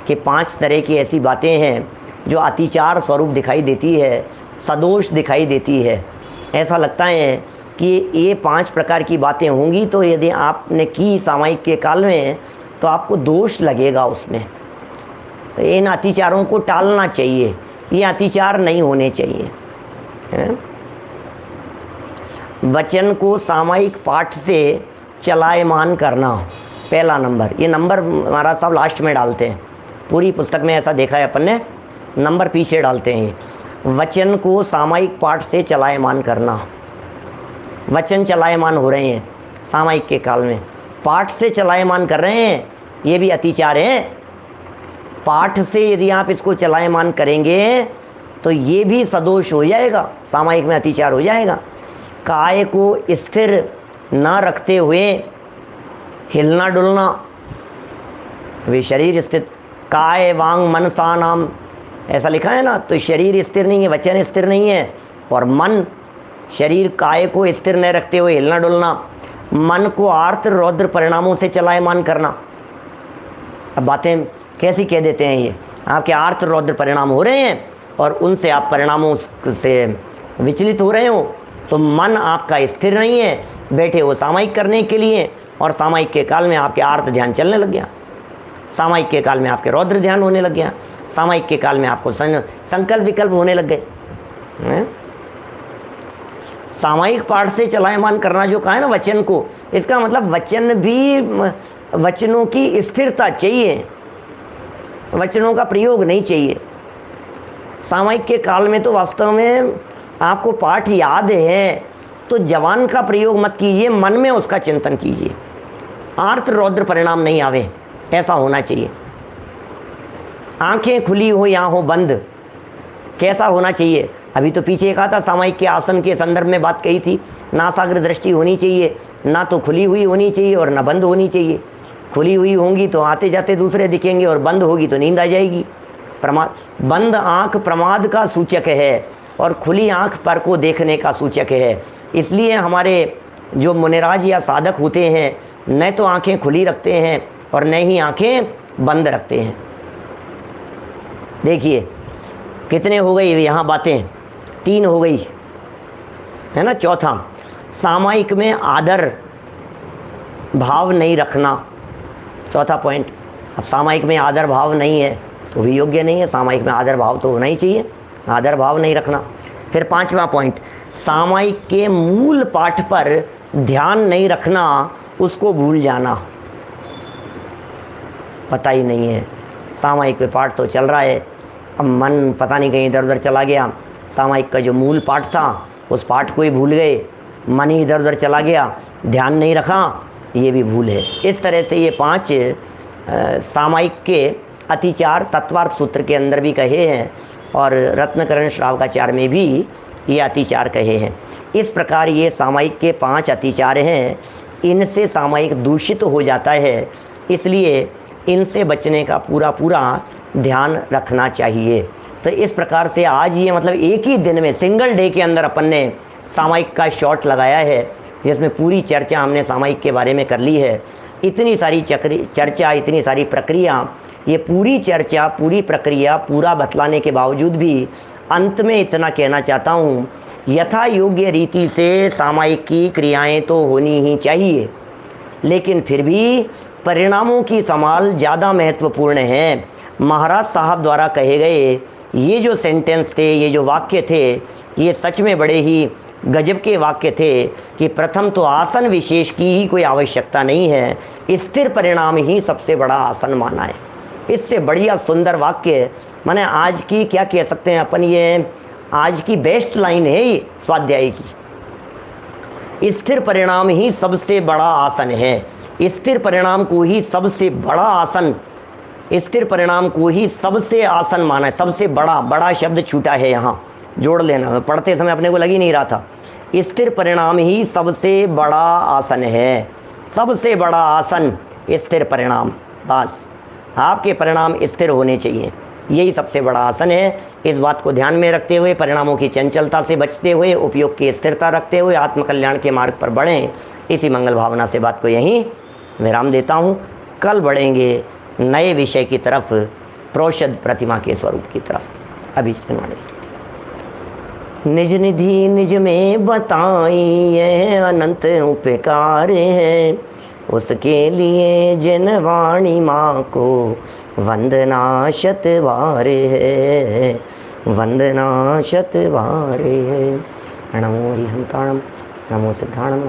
कि 5 तरह की ऐसी बातें हैं जो अतिचार स्वरूप दिखाई देती है, सदोष दिखाई देती है। ऐसा लगता है कि ये 5 प्रकार की बातें होंगी, तो यदि आपने की सामायिक के काल में तो आपको दोष लगेगा उसमें। इन अतिचारों को टालना चाहिए, ये अतिचार नहीं होने चाहिए। वचन को सामायिक पाठ से चलायमान करना, पहला नंबर। ये नंबर महाराज साहब लास्ट में डालते हैं, पूरी पुस्तक में ऐसा देखा है अपन ने, नंबर पीछे डालते हैं। वचन को सामायिक पाठ से चलायमान करना, वचन चलायमान हो रहे हैं सामायिक के काल में, पाठ से चलायमान कर रहे हैं, ये भी अतिचार है। पाठ से यदि आप इसको चलायमान करेंगे तो ये भी सदोष हो जाएगा, सामायिक में अतिचार हो जाएगा। काय को स्थिर न रखते हुए हिलना डुलना, वे शरीर स्थित, काय वांग मनसा नाम ऐसा लिखा है ना, तो शरीर स्थिर नहीं है, वचन स्थिर नहीं है, और मन, शरीर काय को स्थिर न रखते हुए हिलना डुलना, मन को आर्त रौद्र परिणामों से चलायमान करना। अब बातें कैसी कह देते हैं ये, आपके आर्त रौद्र परिणाम हो रहे हैं और उनसे आप परिणामों से विचलित हो रहे हो, तो मन आपका स्थिर नहीं है, बैठे हो सामायिक करने के लिए, और सामायिक के काल में आपके आर्त ध्यान चलने लग गया, सामायिक के काल में आपके रौद्र ध्यान होने लग गया, सामायिक के काल में आपको संकल्प विकल्प होने लग गए। सामायिक पाठ से चलायमान करना जो कहा है ना वचन को, इसका मतलब वचन भी, वचनों की स्थिरता चाहिए, वचनों का प्रयोग नहीं चाहिए। सामायिक के काल में तो वास्तव में आपको पाठ याद है तो जवान का प्रयोग मत कीजिए, मन में उसका चिंतन कीजिए, आर्त रौद्र परिणाम नहीं आवे, ऐसा होना चाहिए। आंखें खुली हो या हो बंद, कैसा होना चाहिए? अभी तो पीछे कहा था सामायिक के आसन के संदर्भ में बात कही थी, नासाग्र दृष्टि होनी चाहिए, ना तो खुली हुई होनी चाहिए और ना बंद होनी चाहिए। खुली हुई होंगी तो आते जाते दूसरे दिखेंगे, और बंद होगी तो नींद आ जाएगी। बंद आंख प्रमाद का सूचक है और खुली आंख पर को देखने का सूचक है। इसलिए हमारे जो मुनिराज या साधक होते हैं, न तो आंखें खुली रखते हैं और न ही आंखें बंद रखते हैं। देखिए कितने हो गई यहाँ बातें, 3 हो गई है ना। चौथा, सामायिक में आदर भाव नहीं रखना, चौथा पॉइंट। अब सामायिक में आदर भाव नहीं है तो भी योग्य नहीं है, सामायिक में आदर भाव तो होना ही चाहिए, आदर भाव नहीं रखना। फिर 5वां पॉइंट, सामायिक के मूल पाठ पर ध्यान नहीं रखना, उसको भूल जाना, पता ही नहीं है सामायिक पे पाठ तो चल रहा है, अब मन पता नहीं कहीं इधर उधर चला गया, सामायिक का जो मूल पाठ था उस पाठ को ही भूल गए, मन ही इधर उधर चला गया, ध्यान नहीं रखा, ये भी भूल है। इस तरह से ये 5 सामायिक के अतिचार तत्वार्थ सूत्र के अंदर भी कहे हैं और रत्नकरण श्रावकाचार्य में भी ये अतिचार कहे हैं। इस प्रकार ये सामायिक के 5 अतिचार हैं, इनसे सामायिक दूषित हो जाता है, इसलिए इनसे बचने का पूरा ध्यान रखना चाहिए। तो इस प्रकार से आज ये मतलब एक ही दिन में सिंगल डे के अंदर अपन ने सामायिक का शॉट लगाया है, जिसमें पूरी चर्चा हमने सामायिक के बारे में कर ली है। इतनी सारी चर्चा, इतनी सारी प्रक्रिया, ये पूरी चर्चा, पूरी प्रक्रिया, पूरा बतलाने के बावजूद भी अंत में इतना कहना चाहता हूँ, यथा योग्य रीति से सामायिक की क्रियाएं तो होनी ही चाहिए, लेकिन फिर भी परिणामों की संभाल ज़्यादा महत्वपूर्ण है। महाराज साहब द्वारा कहे गए ये जो सेंटेंस थे, ये जो वाक्य थे, ये सच में बड़े ही गजब के वाक्य थे कि प्रथम तो आसन विशेष की ही कोई आवश्यकता नहीं है, स्थिर परिणाम ही सबसे बड़ा आसन माना है। इससे बढ़िया सुंदर वाक्य माने आज की क्या कह सकते हैं अपन, ये आज की बेस्ट लाइन है ये स्वाध्याय की। स्थिर परिणाम ही सबसे बड़ा आसन है। स्थिर परिणाम को ही सबसे बड़ा आसन, स्थिर परिणाम को ही सबसे आसन माना है। सबसे बड़ा शब्द छूटा है यहाँ, जोड़ लेना, पढ़ते समय अपने को लग ही नहीं रहा था। स्थिर परिणाम ही सबसे बड़ा आसन है। सबसे बड़ा आसन स्थिर परिणाम, बस आपके परिणाम स्थिर होने चाहिए, यही सबसे बड़ा आसन है। इस बात को ध्यान में रखते हुए, परिणामों की चंचलता से बचते हुए, उपयोग की स्थिरता रखते हुए आत्मकल्याण के मार्ग पर बढ़ें, इसी मंगल भावना से बात को यहीं विराम देता हूँ। कल बढ़ेंगे नए विषय की तरफ, प्रोषद प्रतिमा के स्वरूप की तरफ। अभी निज निधि निज में बताई ये अनंत उपकार है, उसके लिए जिन वाणी माँ को वंदना शतवार है, वंदना शतवार है। नमो हरिहंताणम, नमो सिद्धाणम।